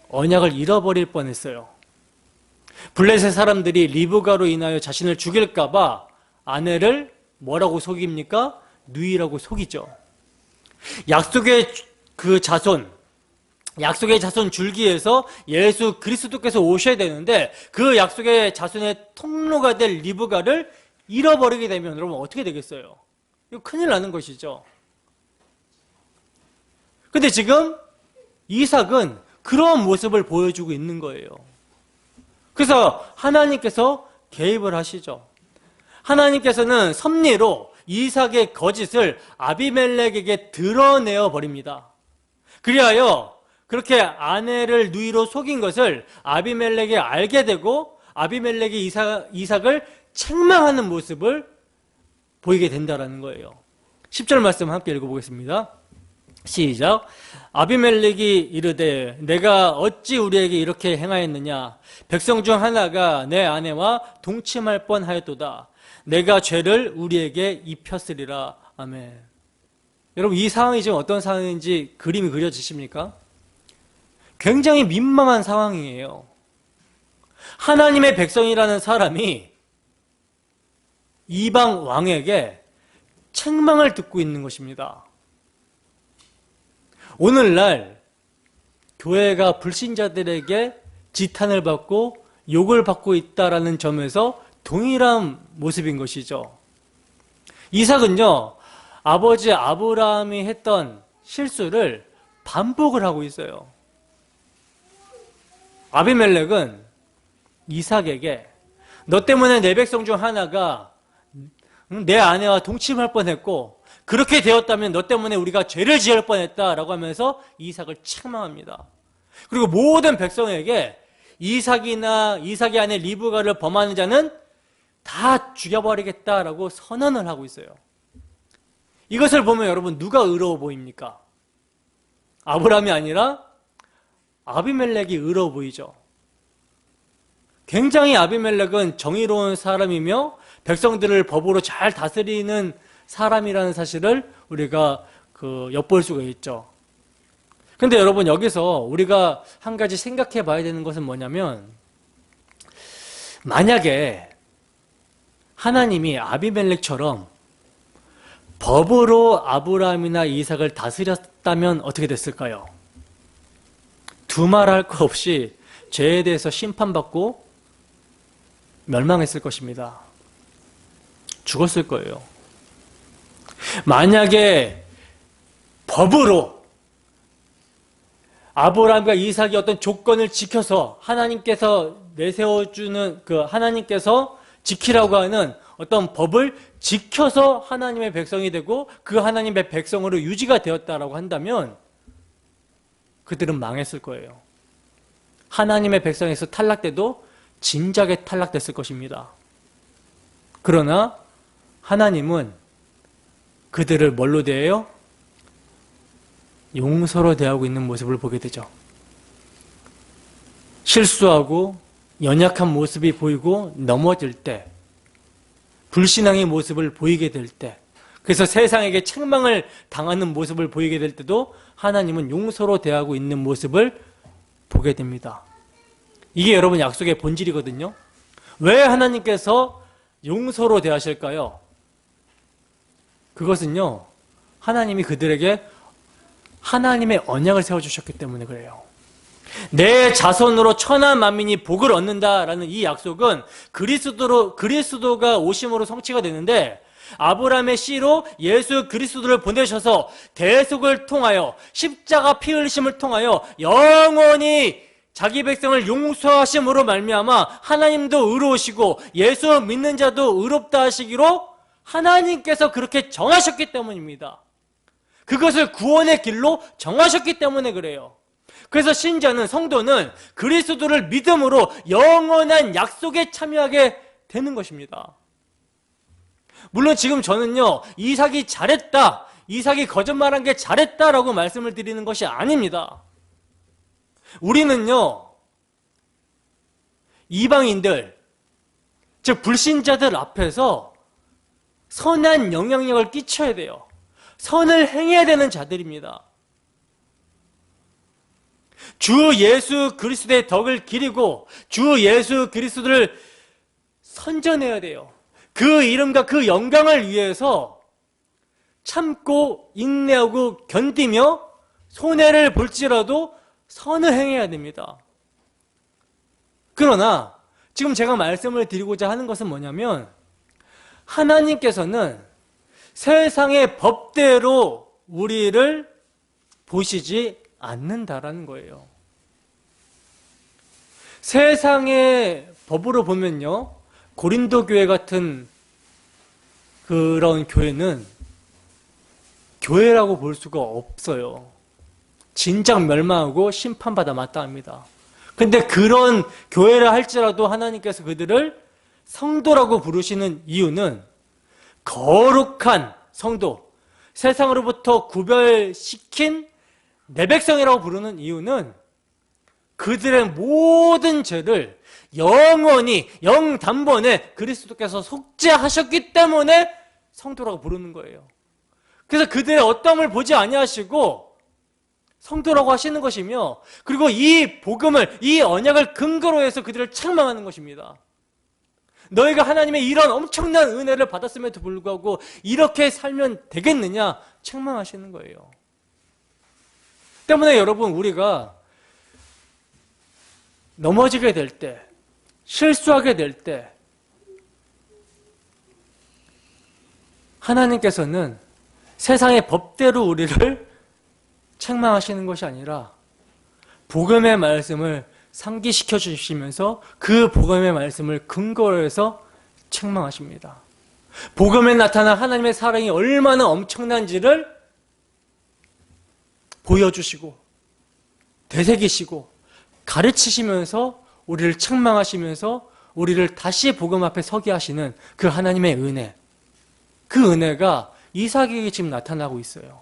언약을 잃어버릴 뻔했어요. 블레셋 사람들이 리브가로 인하여 자신을 죽일까봐 아내를 뭐라고 속입니까? 누이라고 속이죠. 약속의 자손 줄기에서 예수 그리스도께서 오셔야 되는데 그 약속의 자손의 통로가 될 리브가를 잃어버리게 되면 여러분 어떻게 되겠어요? 이거 큰일 나는 것이죠. 근데 지금 이삭은 그런 모습을 보여주고 있는 거예요. 그래서 하나님께서 개입을 하시죠. 하나님께서는 섭리로 이삭의 거짓을 아비멜렉에게 드러내어 버립니다. 그리하여 그렇게 아내를 누이로 속인 것을 아비멜렉이 알게 되고 아비멜렉이 이삭을 책망하는 모습을 보이게 된다는 거예요. 10절 말씀 함께 읽어보겠습니다. 시작. 아비멜렉이 이르되 내가 어찌 우리에게 이렇게 행하였느냐. 백성 중 하나가 내 아내와 동침할 뻔하였도다. 내가 죄를 우리에게 입혔으리라. 아멘. 여러분 이 상황이 지금 어떤 상황인지 그림이 그려지십니까? 굉장히 민망한 상황이에요. 하나님의 백성이라는 사람이 이방 왕에게 책망을 듣고 있는 것입니다. 오늘날 교회가 불신자들에게 지탄을 받고 욕을 받고 있다는 점에서 동일한 모습인 것이죠. 이삭은요, 아버지 아브라함이 했던 실수를 반복을 하고 있어요. 아비멜렉은 이삭에게 너 때문에 내 백성 중 하나가 내 아내와 동침할 뻔했고 그렇게 되었다면 너 때문에 우리가 죄를 지을 뻔했다라고 하면서 이삭을 책망합니다. 그리고 모든 백성에게 이삭의 아내 리브가를 범하는 자는 다 죽여버리겠다라고 선언을 하고 있어요. 이것을 보면 여러분 누가 의로워 보입니까? 아브라함이 아니라 아비멜렉이 의로워 보이죠. 굉장히 아비멜렉은 정의로운 사람이며 백성들을 법으로 잘 다스리는 사람이라는 사실을 우리가 엿볼 수가 있죠. 근데 여러분 여기서 우리가 한 가지 생각해 봐야 되는 것은 뭐냐면 만약에 하나님이 아비멜렉처럼 법으로 아브라함이나 이삭을 다스렸다면 어떻게 됐을까요? 두말할 것 없이 죄에 대해서 심판받고 멸망했을 것입니다. 죽었을 거예요. 만약에 법으로 아브라함과 이삭이 어떤 조건을 지켜서 하나님께서 내세워주는 하나님께서 지키라고 하는 어떤 법을 지켜서 하나님의 백성이 되고 그 하나님의 백성으로 유지가 되었다라고 한다면 그들은 망했을 거예요. 하나님의 백성에서 탈락돼도 진작에 탈락됐을 것입니다. 그러나 하나님은 그들을 뭘로 대해요? 용서로 대하고 있는 모습을 보게 되죠. 실수하고 연약한 모습이 보이고 넘어질 때, 불신앙의 모습을 보이게 될 때, 그래서 세상에게 책망을 당하는 모습을 보이게 될 때도 하나님은 용서로 대하고 있는 모습을 보게 됩니다. 이게 여러분 약속의 본질이거든요. 왜 하나님께서 용서로 대하실까요? 그것은요, 하나님이 그들에게 하나님의 언약을 세워주셨기 때문에 그래요. 내 자손으로 천하 만민이 복을 얻는다라는 이 약속은 그리스도가 오심으로 성취가 되는데, 아브라함의 씨로 예수 그리스도를 보내셔서 대속을 통하여 십자가 피 흘리심을 통하여 영원히 자기 백성을 용서하심으로 말미암아 하나님도 의로우시고 예수 믿는 자도 의롭다 하시기로 하나님께서 그렇게 정하셨기 때문입니다. 그것을 구원의 길로 정하셨기 때문에 그래요. 그래서 신자는, 성도는 그리스도를 믿음으로 영원한 약속에 참여하게 되는 것입니다. 물론 지금 저는요, 이삭이 잘했다, 이삭이 거짓말한 게 잘했다라고 말씀을 드리는 것이 아닙니다. 우리는요, 이방인들, 즉 불신자들 앞에서 선한 영향력을 끼쳐야 돼요. 선을 행해야 되는 자들입니다. 주 예수 그리스도의 덕을 기리고 주 예수 그리스도를 선전해야 돼요. 그 이름과 그 영광을 위해서 참고 인내하고 견디며 손해를 볼지라도 선을 행해야 됩니다. 그러나 지금 제가 말씀을 드리고자 하는 것은 뭐냐면, 하나님께서는 세상의 법대로 우리를 보시지 않는다라는 거예요. 세상의 법으로 보면요, 고린도 교회 같은 그런 교회는 교회라고 볼 수가 없어요. 진작 멸망하고 심판받아 마땅합니다. 근데 그런 교회라 할지라도 하나님께서 그들을 성도라고 부르시는 이유는, 거룩한 성도, 세상으로부터 구별시킨 내 백성이라고 부르는 이유는 그들의 모든 죄를 영원히 영단번에 그리스도께서 속죄하셨기 때문에 성도라고 부르는 거예요. 그래서 그들의 어떠함을 보지 아니하시고 성도라고 하시는 것이며, 그리고 이 복음을, 이 언약을 근거로 해서 그들을 책망하는 것입니다. 너희가 하나님의 이런 엄청난 은혜를 받았음에도 불구하고 이렇게 살면 되겠느냐, 책망하시는 거예요. 때문에 여러분, 우리가 넘어지게 될 때, 실수하게 될 때, 하나님께서는 세상의 법대로 우리를 책망하시는 것이 아니라 복음의 말씀을 상기시켜 주시면서 그 복음의 말씀을 근거로 해서 책망하십니다. 복음에 나타난 하나님의 사랑이 얼마나 엄청난지를 보여주시고 되새기시고 가르치시면서 우리를 책망하시면서 우리를 다시 복음 앞에 서게 하시는 그 하나님의 은혜, 그 은혜가 이삭에게 지금 나타나고 있어요.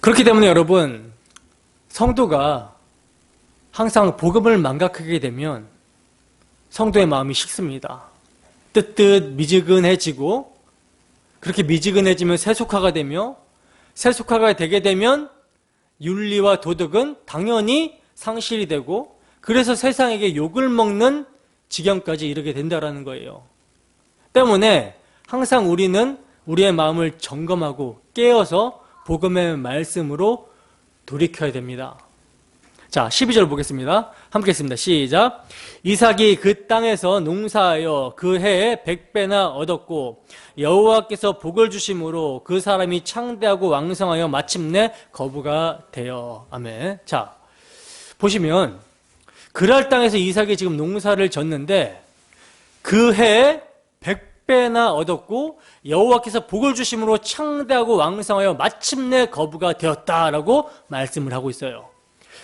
그렇기 때문에 여러분, 성도가 항상 복음을 망각하게 되면 성도의 마음이 식습니다. 뜨뜻 미지근해지고, 그렇게 미지근해지면 세속화가 되며, 세속화가 되게 되면 윤리와 도덕은 당연히 상실이 되고, 그래서 세상에게 욕을 먹는 지경까지 이르게 된다는 거예요. 때문에 항상 우리는 우리의 마음을 점검하고 깨어서 복음의 말씀으로 돌이켜야 됩니다. 자, 12절 보겠습니다. 함께 읽습니다. 시작. 이삭이 그 땅에서 농사하여 그 해에 100배나 얻었고 여호와께서 복을 주심으로 그 사람이 창대하고 왕성하여 마침내 거부가 되어. 아멘. 자, 보시면 그랄 땅에서 이삭이 지금 농사를 졌는데 그 해에 100배나 얻었고 여호와께서 복을 주심으로 창대하고 왕성하여 마침내 거부가 되었다라고 말씀을 하고 있어요.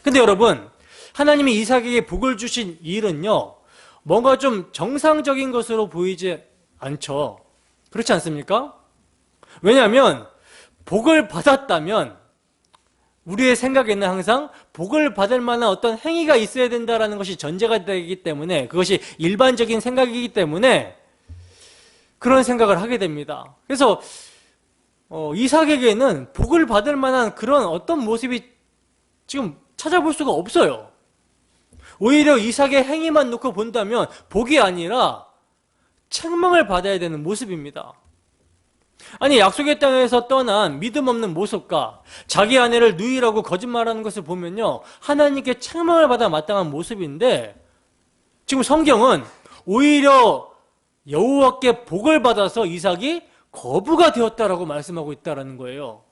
근데 여러분, 하나님이 이삭에게 복을 주신 일은요, 뭔가 좀 정상적인 것으로 보이지 않죠. 그렇지 않습니까? 왜냐하면 복을 받았다면 우리의 생각에는 항상 복을 받을 만한 어떤 행위가 있어야 된다는 것이 전제가 되기 때문에, 그것이 일반적인 생각이기 때문에 그런 생각을 하게 됩니다. 그래서 이삭에게는 복을 받을 만한 그런 어떤 모습이 지금 찾아볼 수가 없어요. 오히려 이삭의 행위만 놓고 본다면 복이 아니라 책망을 받아야 되는 모습입니다. 아니, 약속의 땅에서 떠난 믿음 없는 모습과 자기 아내를 누이라고 거짓말하는 것을 보면요, 하나님께 책망을 받아 마땅한 모습인데, 지금 성경은 오히려 여호와께 복을 받아서 이삭이 거부가 되었다라고 말씀하고 있다는 거예요.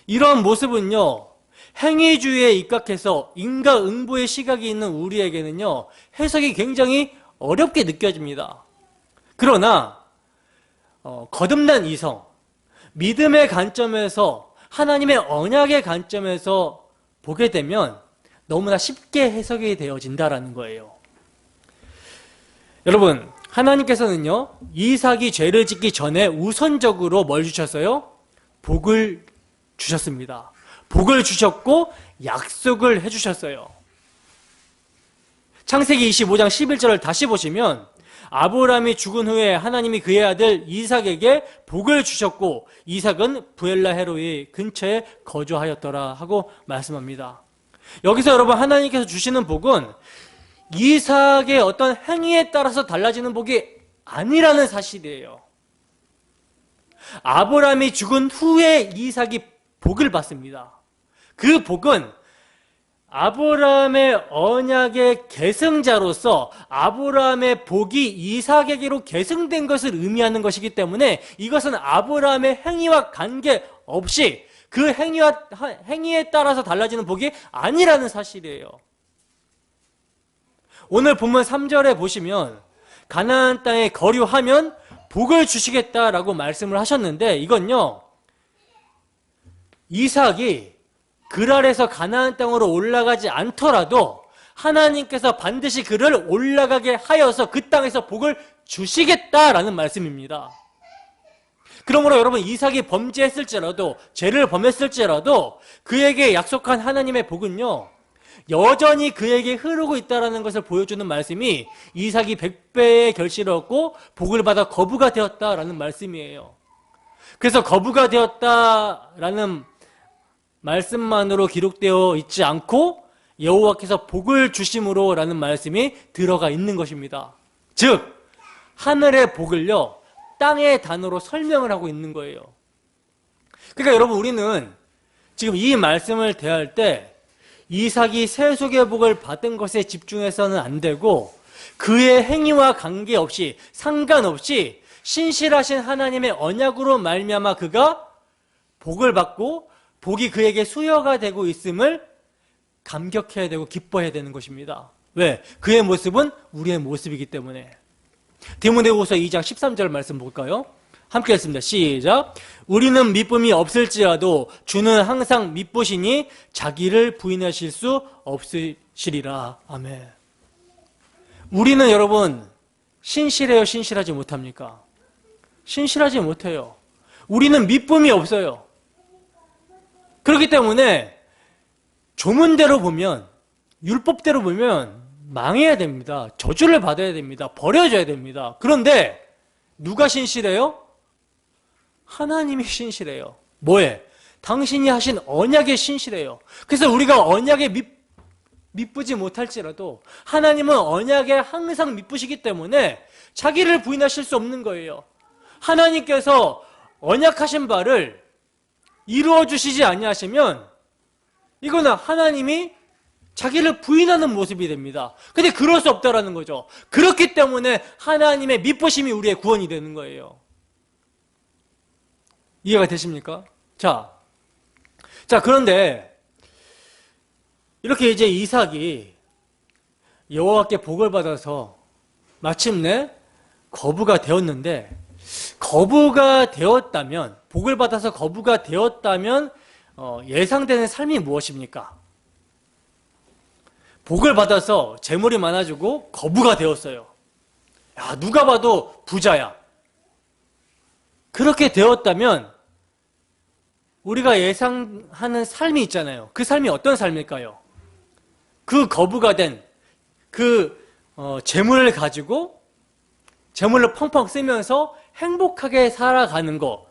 이러한 모습은요, 행위주의에 입각해서 인과응보의 시각이 있는 우리에게는요, 해석이 굉장히 어렵게 느껴집니다. 그러나 거듭난 이성, 믿음의 관점에서, 하나님의 언약의 관점에서 보게 되면 너무나 쉽게 해석이 되어진다라는 거예요. 여러분, 하나님께서는요, 이삭이 죄를 짓기 전에 우선적으로 뭘 주셨어요? 복을 주셨습니다. 복을 주셨고 약속을 해주셨어요. 창세기 25장 11절을 다시 보시면, 아브라함이 죽은 후에 하나님이 그의 아들 이삭에게 복을 주셨고 이삭은 부엘라헤로이 근처에 거주하였더라 하고 말씀합니다. 여기서 여러분, 하나님께서 주시는 복은 이삭의 어떤 행위에 따라서 달라지는 복이 아니라는 사실이에요. 아브라함이 죽은 후에 이삭이 복을 받습니다. 그 복은 아브라함의 언약의 계승자로서 아브라함의 복이 이삭에게로 계승된 것을 의미하는 것이기 때문에, 이것은 아브라함의 행위와 관계없이 그 행위에 따라서 달라지는 복이 아니라는 사실이에요. 오늘 본문 3절에 보시면 가나안 땅에 거류하면 복을 주시겠다라고 말씀을 하셨는데, 이건요, 이삭이 그랄에서 가나안 땅으로 올라가지 않더라도 하나님께서 반드시 그를 올라가게 하여서 그 땅에서 복을 주시겠다라는 말씀입니다. 그러므로 여러분, 이삭이 범죄했을지라도, 죄를 범했을지라도 그에게 약속한 하나님의 복은요, 여전히 그에게 흐르고 있다는 것을 보여주는 말씀이 이삭이 100배의 결실을 얻고 복을 받아 거부가 되었다라는 말씀이에요. 그래서 거부가 되었다라는 말씀만으로 기록되어 있지 않고 여호와께서 복을 주심으로 라는 말씀이 들어가 있는 것입니다. 즉, 하늘의 복을요, 땅의 단어로 설명을 하고 있는 거예요. 그러니까 여러분, 우리는 지금 이 말씀을 대할 때 이삭이 세속의 복을 받은 것에 집중해서는 안 되고, 그의 행위와 관계없이, 상관없이 신실하신 하나님의 언약으로 말미암아 그가 복을 받고 복이 그에게 수여가 되고 있음을 감격해야 되고 기뻐해야 되는 것입니다. 왜? 그의 모습은 우리의 모습이기 때문에. 디모데후서 2장 13절 말씀 볼까요? 함께 했습니다. 시작. 우리는 미쁨이 없을지라도 주는 항상 미쁘시니 자기를 부인하실 수 없으시리라. 아멘. 우리는 여러분, 신실해요, 신실하지 못합니까? 신실하지 못해요. 우리는 미쁨이 없어요. 그렇기 때문에 조문대로 보면, 율법대로 보면 망해야 됩니다. 저주를 받아야 됩니다. 버려져야 됩니다. 그런데 누가 신실해요? 하나님이 신실해요. 뭐에? 당신이 하신 언약에 신실해요. 그래서 우리가 언약에 미쁘지 못할지라도 하나님은 언약에 항상 미쁘시기 때문에 자기를 부인하실 수 없는 거예요. 하나님께서 언약하신 바를 이루어 주시지 아니하시면 이거는 하나님이 자기를 부인하는 모습이 됩니다. 근데 그럴 수 없다라는 거죠. 그렇기 때문에 하나님의 미쁘심이 우리의 구원이 되는 거예요. 이해가 되십니까? 자, 그런데 이렇게 이제 이삭이 여호와께 복을 받아서 마침내 거부가 되었는데, 거부가 되었다면, 복을 받아서 거부가 되었다면 예상되는 삶이 무엇입니까? 복을 받아서 재물이 많아지고 거부가 되었어요. 야, 누가 봐도 부자야. 그렇게 되었다면 우리가 예상하는 삶이 있잖아요. 그 삶이 어떤 삶일까요? 그 거부가 된 그 재물을 가지고 재물을 펑펑 쓰면서 행복하게 살아가는 거,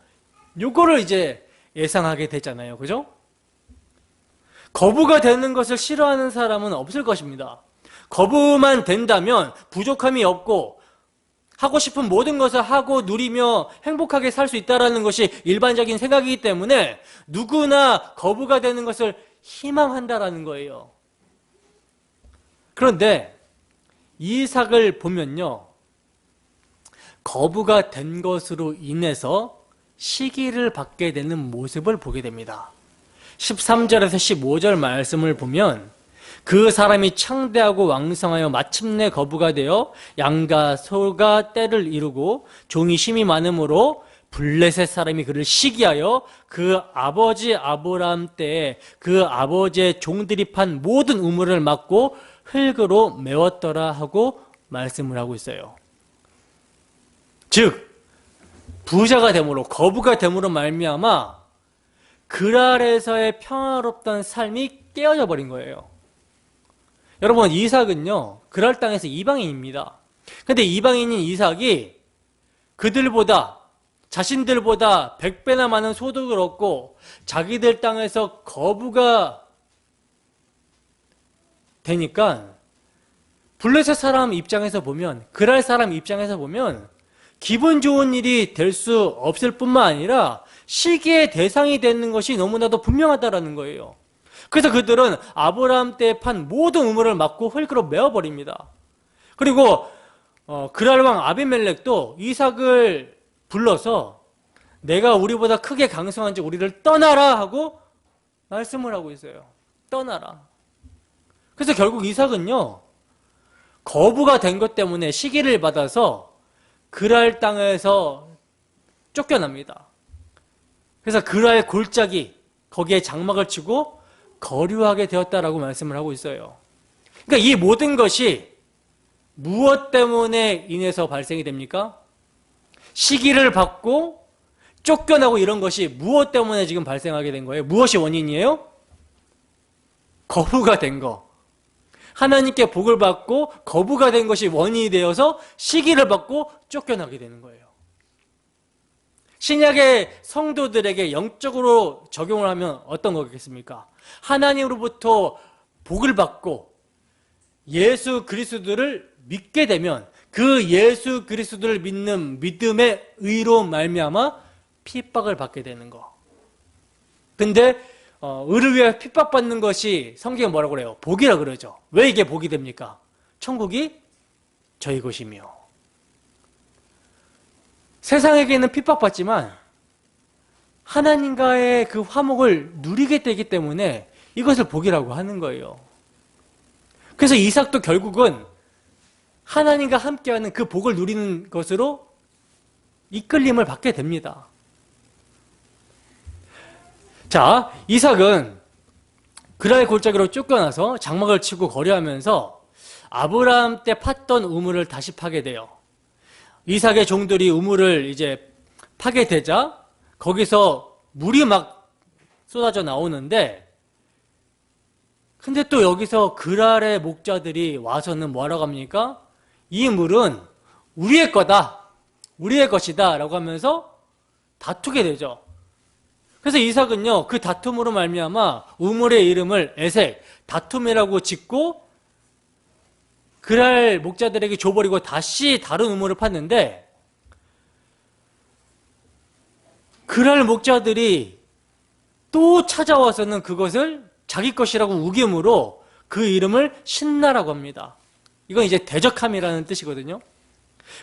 요거를 이제 예상하게 되잖아요. 그죠? 거부가 되는 것을 싫어하는 사람은 없을 것입니다. 거부만 된다면 부족함이 없고 하고 싶은 모든 것을 하고 누리며 행복하게 살 수 있다는 것이 일반적인 생각이기 때문에 누구나 거부가 되는 것을 희망한다라는 거예요. 그런데 이삭을 보면요, 거부가 된 것으로 인해서 시기를 받게 되는 모습을 보게 됩니다. 13절에서 15절 말씀을 보면 그 사람이 창대하고 왕성하여 마침내 거부가 되어 양과 소가 떼를 이루고 종이 힘이 많으므로 블레셋 사람이 그를 시기하여 그 아버지 아브라함 때에 그 아버지의 종들이 판 모든 우물을 막고 흙으로 메웠더라 하고 말씀을 하고 있어요. 즉 부자가 됨으로, 거부가 됨으로 말미암아 그랄에서의 평화롭던 삶이 깨어져 버린 거예요. 여러분, 이삭은요, 그랄 땅에서 이방인입니다. 근데 이방인인 이삭이 그들보다, 자신들보다 100배나 많은 소득을 얻고 자기들 땅에서 거부가 되니까 블레셋 사람 입장에서 보면, 그랄 사람 입장에서 보면 기분 좋은 일이 될 수 없을 뿐만 아니라 시기의 대상이 되는 것이 너무나도 분명하다라는 거예요. 그래서 그들은 아브라함 때 판 모든 우물을 막고 흙으로 메워버립니다. 그리고 그랄 왕 아비멜렉도 이삭을 불러서 내가 우리보다 크게 강성한지 우리를 떠나라 하고 말씀을 하고 있어요. 떠나라. 그래서 결국 이삭은요, 거부가 된 것 때문에 시기를 받아서 그랄 땅에서 쫓겨납니다. 그래서 그랄 골짜기, 거기에 장막을 치고 거류하게 되었다라고 말씀을 하고 있어요. 그러니까 이 모든 것이 무엇 때문에 인해서 발생이 됩니까? 시기를 받고 쫓겨나고 이런 것이 무엇 때문에 지금 발생하게 된 거예요? 무엇이 원인이에요? 거부가 된 거. 하나님께 복을 받고 거부가 된 것이 원인이 되어서 시기를 받고 쫓겨나게 되는 거예요. 신약의 성도들에게 영적으로 적용을 하면 어떤 거겠습니까? 하나님으로부터 복을 받고 예수 그리스도를 믿게 되면 그 예수 그리스도를 믿는 믿음의 의로 말미암아 핍박을 받게 되는 거. 근데 의를 위해 핍박받는 것이 성경에 뭐라고 그래요? 복이라 그러죠. 왜 이게 복이 됩니까? 천국이 저희 것이며. 세상에게는 핍박받지만 하나님과의 그 화목을 누리게 되기 때문에 이것을 복이라고 하는 거예요. 그래서 이삭도 결국은 하나님과 함께하는 그 복을 누리는 것으로 이끌림을 받게 됩니다. 자, 이삭은 그랄 골짜기로 쫓겨나서 장막을 치고 거류하면서 아브라함 때 팠던 우물을 다시 파게 돼요. 이삭의 종들이 우물을 이제 파게 되자 거기서 물이 막 쏟아져 나오는데, 근데 또 여기서 그랄의 목자들이 와서는 뭐라고 합니까? 이 물은 우리의 거다, 우리의 것이다 라고 하면서 다투게 되죠. 그래서 이삭은요, 그 다툼으로 말미암아 우물의 이름을 에색, 다툼이라고 짓고 그랄 목자들에게 줘버리고 다시 다른 우물을 팠는데, 그랄 목자들이 또 찾아와서는 그것을 자기 것이라고 우김으로 그 이름을 신나라고 합니다. 이건 이제 대적함이라는 뜻이거든요.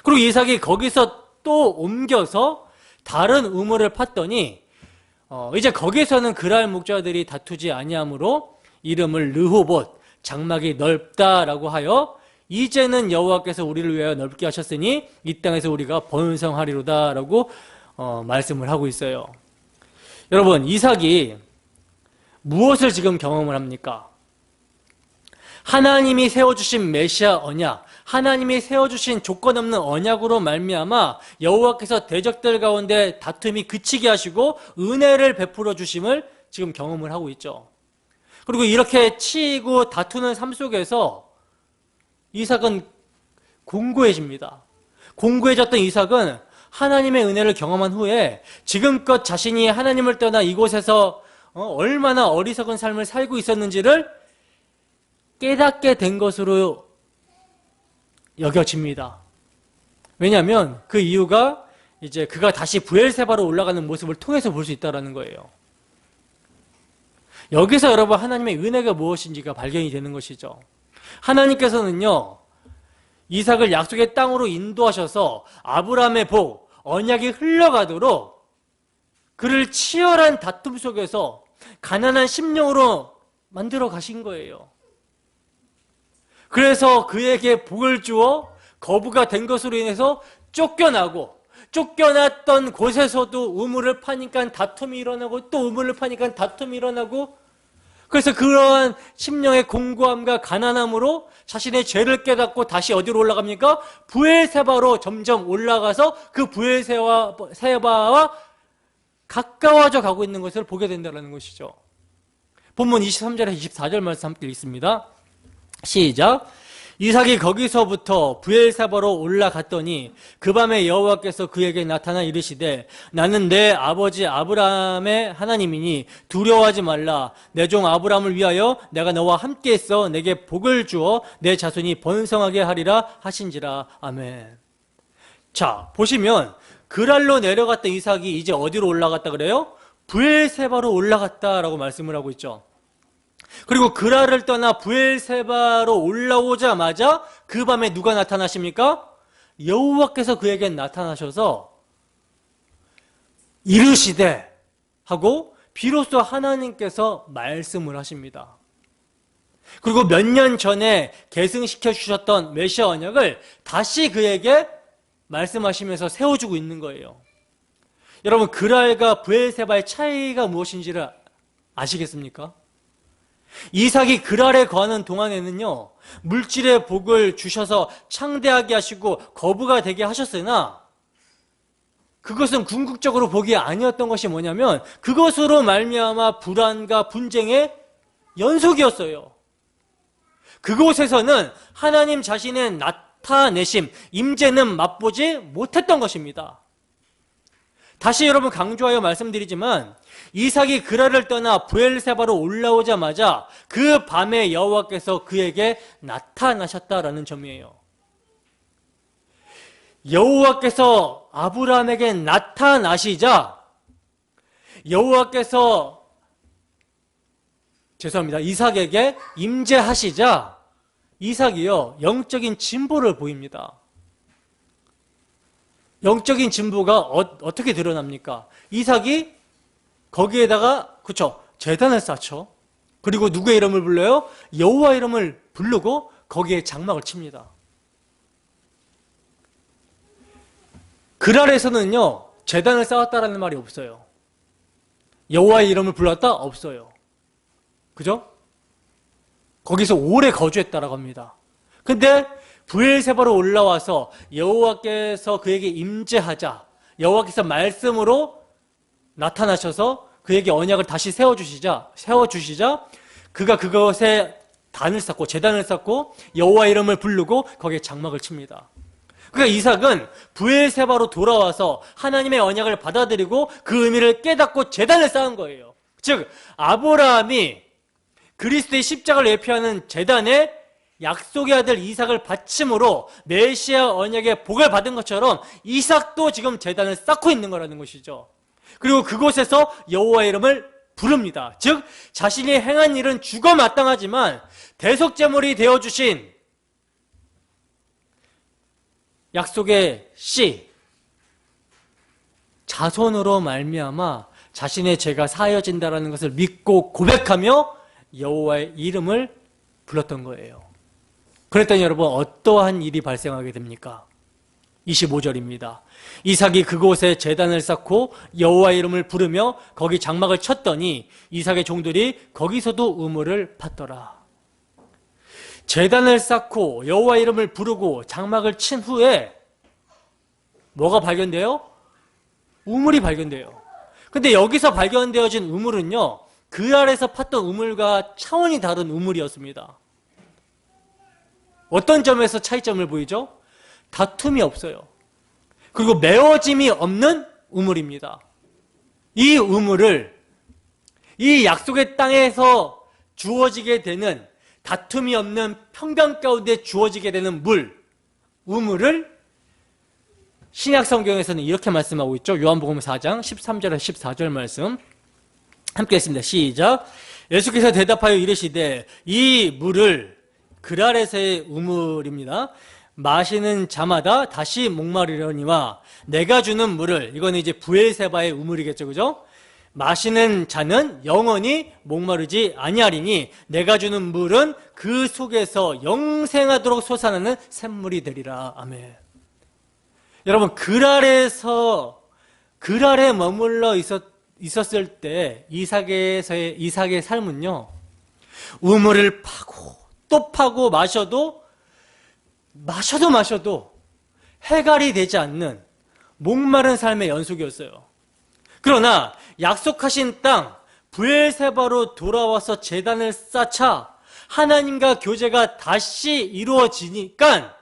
그리고 이삭이 거기서 또 옮겨서 다른 우물을 팠더니 이제 거기서는 그랄 목자들이 다투지 아니하므로 이름을 르호봇, 장막이 넓다라고 하여 이제는 여호와께서 우리를 위하여 넓게 하셨으니 이 땅에서 우리가 번성하리로다라고 말씀을 하고 있어요. 여러분, 이삭이 무엇을 지금 경험을 합니까? 하나님이 세워주신 메시아 언약, 하나님이 세워주신 조건 없는 언약으로 말미암아 여호와께서 대적들 가운데 다툼이 그치게 하시고 은혜를 베풀어 주심을 지금 경험을 하고 있죠. 그리고 이렇게 치이고 다투는 삶 속에서 이삭은 공고해집니다. 공고해졌던 이삭은 하나님의 은혜를 경험한 후에 지금껏 자신이 하나님을 떠나 이곳에서 얼마나 어리석은 삶을 살고 있었는지를 깨닫게 된 것으로 여겨집니다. 왜냐하면 그 이유가 이제 그가 다시 브엘세바로 올라가는 모습을 통해서 볼 수 있다는 거예요. 여기서 여러분 하나님의 은혜가 무엇인지가 발견이 되는 것이죠. 하나님께서는요, 이삭을 약속의 땅으로 인도하셔서 아브라함의 복, 언약이 흘러가도록 그를 치열한 다툼 속에서 가난한 심령으로 만들어 가신 거예요. 그래서 그에게 복을 주어 거부가 된 것으로 인해서 쫓겨났던 곳에서도 우물을 파니까 다툼이 일어나고 또 우물을 파니까 다툼이 일어나고, 그래서 그러한 심령의 공고함과 가난함으로 자신의 죄를 깨닫고 다시 어디로 올라갑니까? 브엘세바로 점점 올라가서 그 브엘세바와 가까워져 가고 있는 것을 보게 된다는 것이죠. 본문 23절에서 24절 말씀 함께 읽습니다. 시작. 이삭이 거기서부터 브엘세바로 올라갔더니 그 밤에 여호와께서 그에게 나타나 이르시되 나는 내 아버지 아브라함의 하나님이니 두려워하지 말라. 내 종 아브라함을 위하여 내가 너와 함께 있어 내게 복을 주어 내 자손이 번성하게 하리라 하신지라. 아멘. 자, 보시면 그랄로 내려갔던 이삭이 이제 어디로 올라갔다 그래요? 브엘세바로 올라갔다라고 말씀을 하고 있죠. 그리고 그랄을 떠나 브엘세바로 올라오자마자 그 밤에 누가 나타나십니까? 여호와께서 그에게 나타나셔서 이르시되 하고 비로소 하나님께서 말씀을 하십니다. 그리고 몇 년 전에 계승시켜 주셨던 메시아 언약을 다시 그에게 말씀하시면서 세워주고 있는 거예요. 여러분, 그랄과 브엘세바의 차이가 무엇인지를 아시겠습니까? 이삭이 그랄에 거하는 동안에는요, 물질의 복을 주셔서 창대하게 하시고 거부가 되게 하셨으나 그것은 궁극적으로 복이 아니었던 것이 뭐냐면 그것으로 말미암아 불안과 분쟁의 연속이었어요. 그곳에서는 하나님 자신의 나타내심, 임재는 맛보지 못했던 것입니다. 다시 여러분 강조하여 말씀드리지만 이삭이 그랄을 떠나 브엘세바로 올라오자마자 그 밤에 여호와께서 그에게 나타나셨다라는 점이에요. 여호와께서 아브라함에게 나타나시자 여호와께서 이삭에게 임재하시자 이삭이요 영적인 진보를 보입니다. 영적인 진보가 어떻게 드러납니까? 이삭이 거기에다가 제단을 쌓죠. 그리고 누구의 이름을 불러요? 여호와 이름을 부르고 거기에 장막을 칩니다. 그랄에서는요 제단을 쌓았다라는 말이 없어요. 여호와의 이름을 불렀다? 없어요. 그죠? 거기서 오래 거주했다라고 합니다. 근데 브엘세바로 올라와서 여호와께서 그에게 임재하자 여호와께서 말씀으로 나타나셔서 그에게 언약을 다시 세워주시자 그가 그것에 단을 쌓고 제단을 쌓고 여호와 이름을 부르고 거기에 장막을 칩니다. 그러니까 이삭은 브엘세바로 돌아와서 하나님의 언약을 받아들이고 그 의미를 깨닫고 제단을 쌓은 거예요. 즉 아브라함이 그리스도의 십자가를 예표하는 제단에 약속의 아들 이삭을 바침으로 메시아 언약의 복을 받은 것처럼 이삭도 지금 제단을 쌓고 있는 거라는 것이죠. 그리고 그곳에서 여호와의 이름을 부릅니다. 즉 자신이 행한 일은 죽어 마땅하지만 대속제물이 되어주신 약속의 씨 자손으로 말미암아 자신의 죄가 사하여진다라는 것을 믿고 고백하며 여호와의 이름을 불렀던 거예요. 그랬더니 여러분 어떠한 일이 발생하게 됩니까? 25절입니다. 이삭이 그곳에 제단을 쌓고 여호와의 이름을 부르며 거기 장막을 쳤더니 이삭의 종들이 거기서도 우물을 팠더라. 제단을 쌓고 여호와의 이름을 부르고 장막을 친 후에 뭐가 발견돼요? 우물이 발견돼요. 근데 여기서 발견되어진 우물은요 그 아래서 팠던 우물과 차원이 다른 우물이었습니다. 어떤 점에서 차이점을 보이죠? 다툼이 없어요. 그리고 메워짐이 없는 우물입니다. 이 우물을 이 약속의 땅에서 주어지게 되는 다툼이 없는 평강 가운데 주어지게 되는 우물을 신약 성경에서는 이렇게 말씀하고 있죠. 요한복음 4장 13절에서 14절 말씀 함께 했습니다. 시작. 예수께서 대답하여 이르시되 이 물을 그랄에서의 우물입니다. 마시는 자마다 다시 목마르려니와 내가 주는 물을, 이거는 이제 브엘세바의 우물이겠죠, 그죠? 마시는 자는 영원히 목마르지 아니하리니 내가 주는 물은 그 속에서 영생하도록 솟아나는 샘물이 되리라. 아멘. 여러분, 그랄에 머물러 있었을 때 이삭의 삶은요, 우물을 파고 또 파고 마셔도 해갈이 되지 않는 목마른 삶의 연속이었어요. 그러나 약속하신 땅 브엘세바로 돌아와서 제단을 쌓자 하나님과 교제가 다시 이루어지니까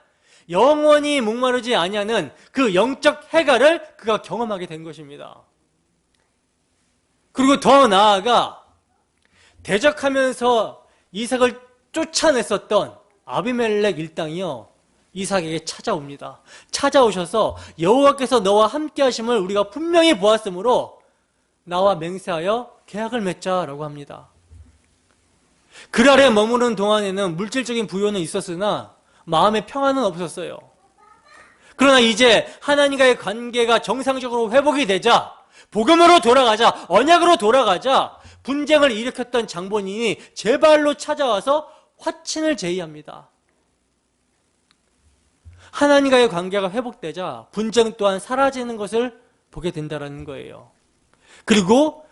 영원히 목마르지 아니하는 그 영적 해갈을 그가 경험하게 된 것입니다. 그리고 더 나아가 대적하면서 이삭을 쫓아냈었던 아비멜렉 일당이요, 이삭에게 찾아옵니다. 찾아오셔서 여호와께서 너와 함께 하심을 우리가 분명히 보았으므로 나와 맹세하여 계약을 맺자라고 합니다. 그랄에 머무는 동안에는 물질적인 부요는 있었으나 마음의 평안은 없었어요. 그러나 이제 하나님과의 관계가 정상적으로 회복이 되자, 복음으로 돌아가자, 언약으로 돌아가자, 분쟁을 일으켰던 장본인이 제 발로 찾아와서 화친을 제의합니다. 하나님과의 관계가 회복되자 분쟁 또한 사라지는 것을 보게 된다는 거예요. 그리고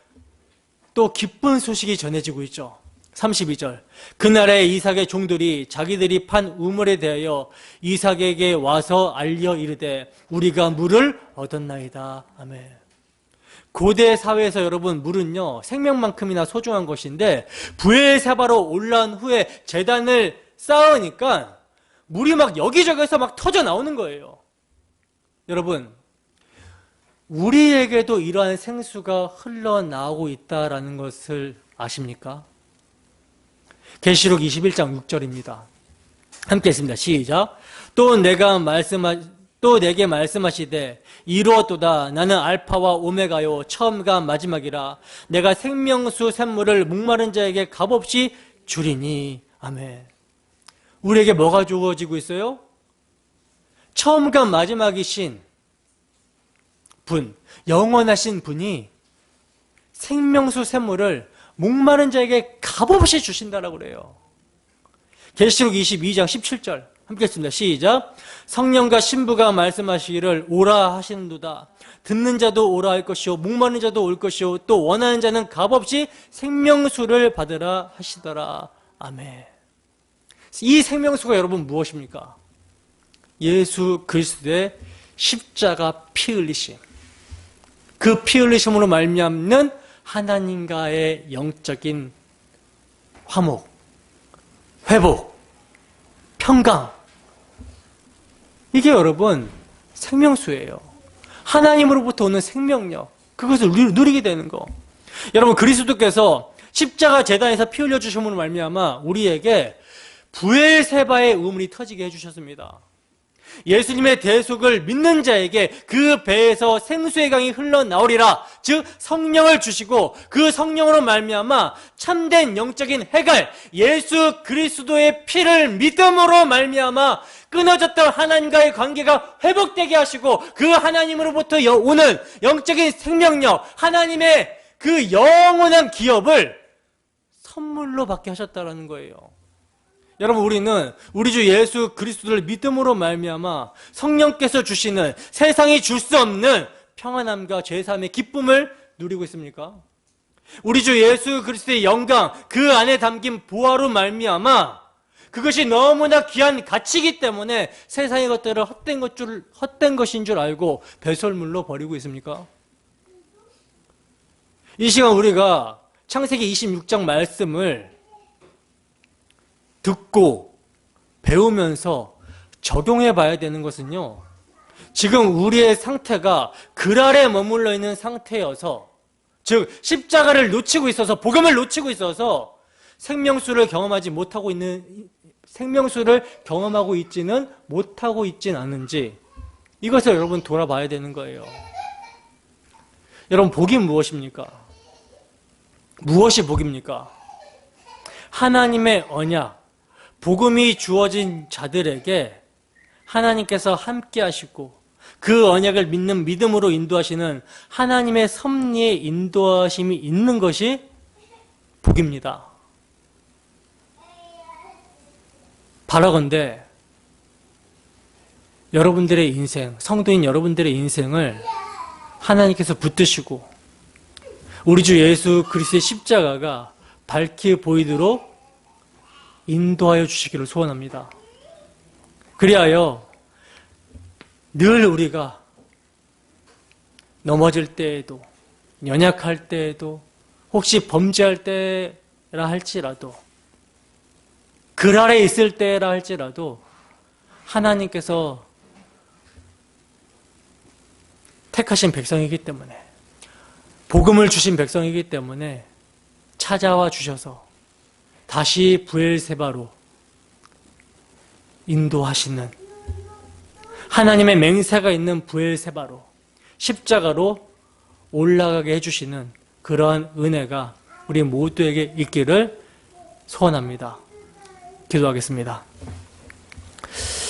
또 기쁜 소식이 전해지고 있죠. 32절. 그날에 이삭의 종들이 자기들이 판 우물에 대하여 이삭에게 와서 알려 이르되 우리가 물을 얻었나이다. 아멘. 고대 사회에서 여러분, 물은요 생명만큼이나 소중한 것인데 브엘세바로 올라온 후에 제단을 쌓으니까 물이 막 여기저기서 막 터져 나오는 거예요. 여러분, 우리에게도 이러한 생수가 흘러나오고 있다라는 것을 아십니까? 계시록 21장 6절입니다. 함께 했습니다. 시작. 또 내게 말씀하시되 이루었도다. 나는 알파와 오메가요 처음과 마지막이라. 내가 생명수 샘물을 목마른 자에게 값없이 주리니. 아멘. 우리에게 뭐가 주어지고 있어요? 처음과 마지막이신 분, 영원하신 분이 생명수 샘물을 목마른 자에게 값없이 주신다라고 그래요. 계시록 22장 17절 함께 했습니다. 시작. 성령과 신부가 말씀하시기를 오라 하시는도다. 듣는 자도 오라 할 것이요 목마른 자도 올 것이요 또 원하는 자는 값없이 생명수를 받으라 하시더라. 아멘. 이 생명수가 여러분 무엇입니까? 예수 그리스도의 십자가 피 흘리심, 그 피 흘리심으로 말미암는 하나님과의 영적인 화목, 회복, 평강, 이게 여러분 생명수예요. 하나님으로부터 오는 생명력, 그것을 누리게 되는 거. 여러분, 그리스도께서 십자가 제단에서 피 흘려주심으로 말미암아 우리에게 브엘세바의 우물이 터지게 해주셨습니다. 예수님의 대속을 믿는 자에게 그 배에서 생수의 강이 흘러나오리라. 즉 성령을 주시고 그 성령으로 말미암아 참된 영적인 해갈, 예수 그리스도의 피를 믿음으로 말미암아 끊어졌던 하나님과의 관계가 회복되게 하시고 그 하나님으로부터 오는 영적인 생명력, 하나님의 그 영원한 기업을 선물로 받게 하셨다는 거예요. 여러분, 우리는 우리 주 예수 그리스도를 믿음으로 말미암아 성령께서 주시는 세상이 줄 수 없는 평안함과 죄사함의 기쁨을 누리고 있습니까? 우리 주 예수 그리스도의 영광, 그 안에 담긴 보화로 말미암아 그것이 너무나 귀한 가치이기 때문에 세상의 것들을 헛된 것인 줄 알고 배설물로 버리고 있습니까? 이 시간 우리가 창세기 26장 말씀을 듣고 배우면서 적용해 봐야 되는 것은요, 지금 우리의 상태가 그랄에 머물러 있는 상태여서, 즉 십자가를 놓치고 있어서, 복음을 놓치고 있어서 생명수를 경험하고 있지는 못하고 있진 않은지 이것을 여러분 돌아봐야 되는 거예요. 여러분, 복이 무엇입니까? 무엇이 복입니까? 하나님의 언약, 복음이 주어진 자들에게 하나님께서 함께 하시고 그 언약을 믿는 믿음으로 인도하시는 하나님의 섭리의 인도하심이 있는 것이 복입니다. 바라건대 여러분들의 인생, 성도인 여러분들의 인생을 하나님께서 붙드시고 우리 주 예수 그리스도의 십자가가 밝히 보이도록 인도하여 주시기를 소원합니다. 그리하여 늘 우리가 넘어질 때에도, 연약할 때에도, 혹시 범죄할 때라 할지라도, 글 아래 있을 때라 할지라도 하나님께서 택하신 백성이기 때문에, 복음을 주신 백성이기 때문에 찾아와 주셔서 다시 브엘세바로 인도하시는, 하나님의 맹세가 있는 브엘세바로, 십자가로 올라가게 해주시는 그러한 은혜가 우리 모두에게 있기를 소원합니다. 기도하겠습니다.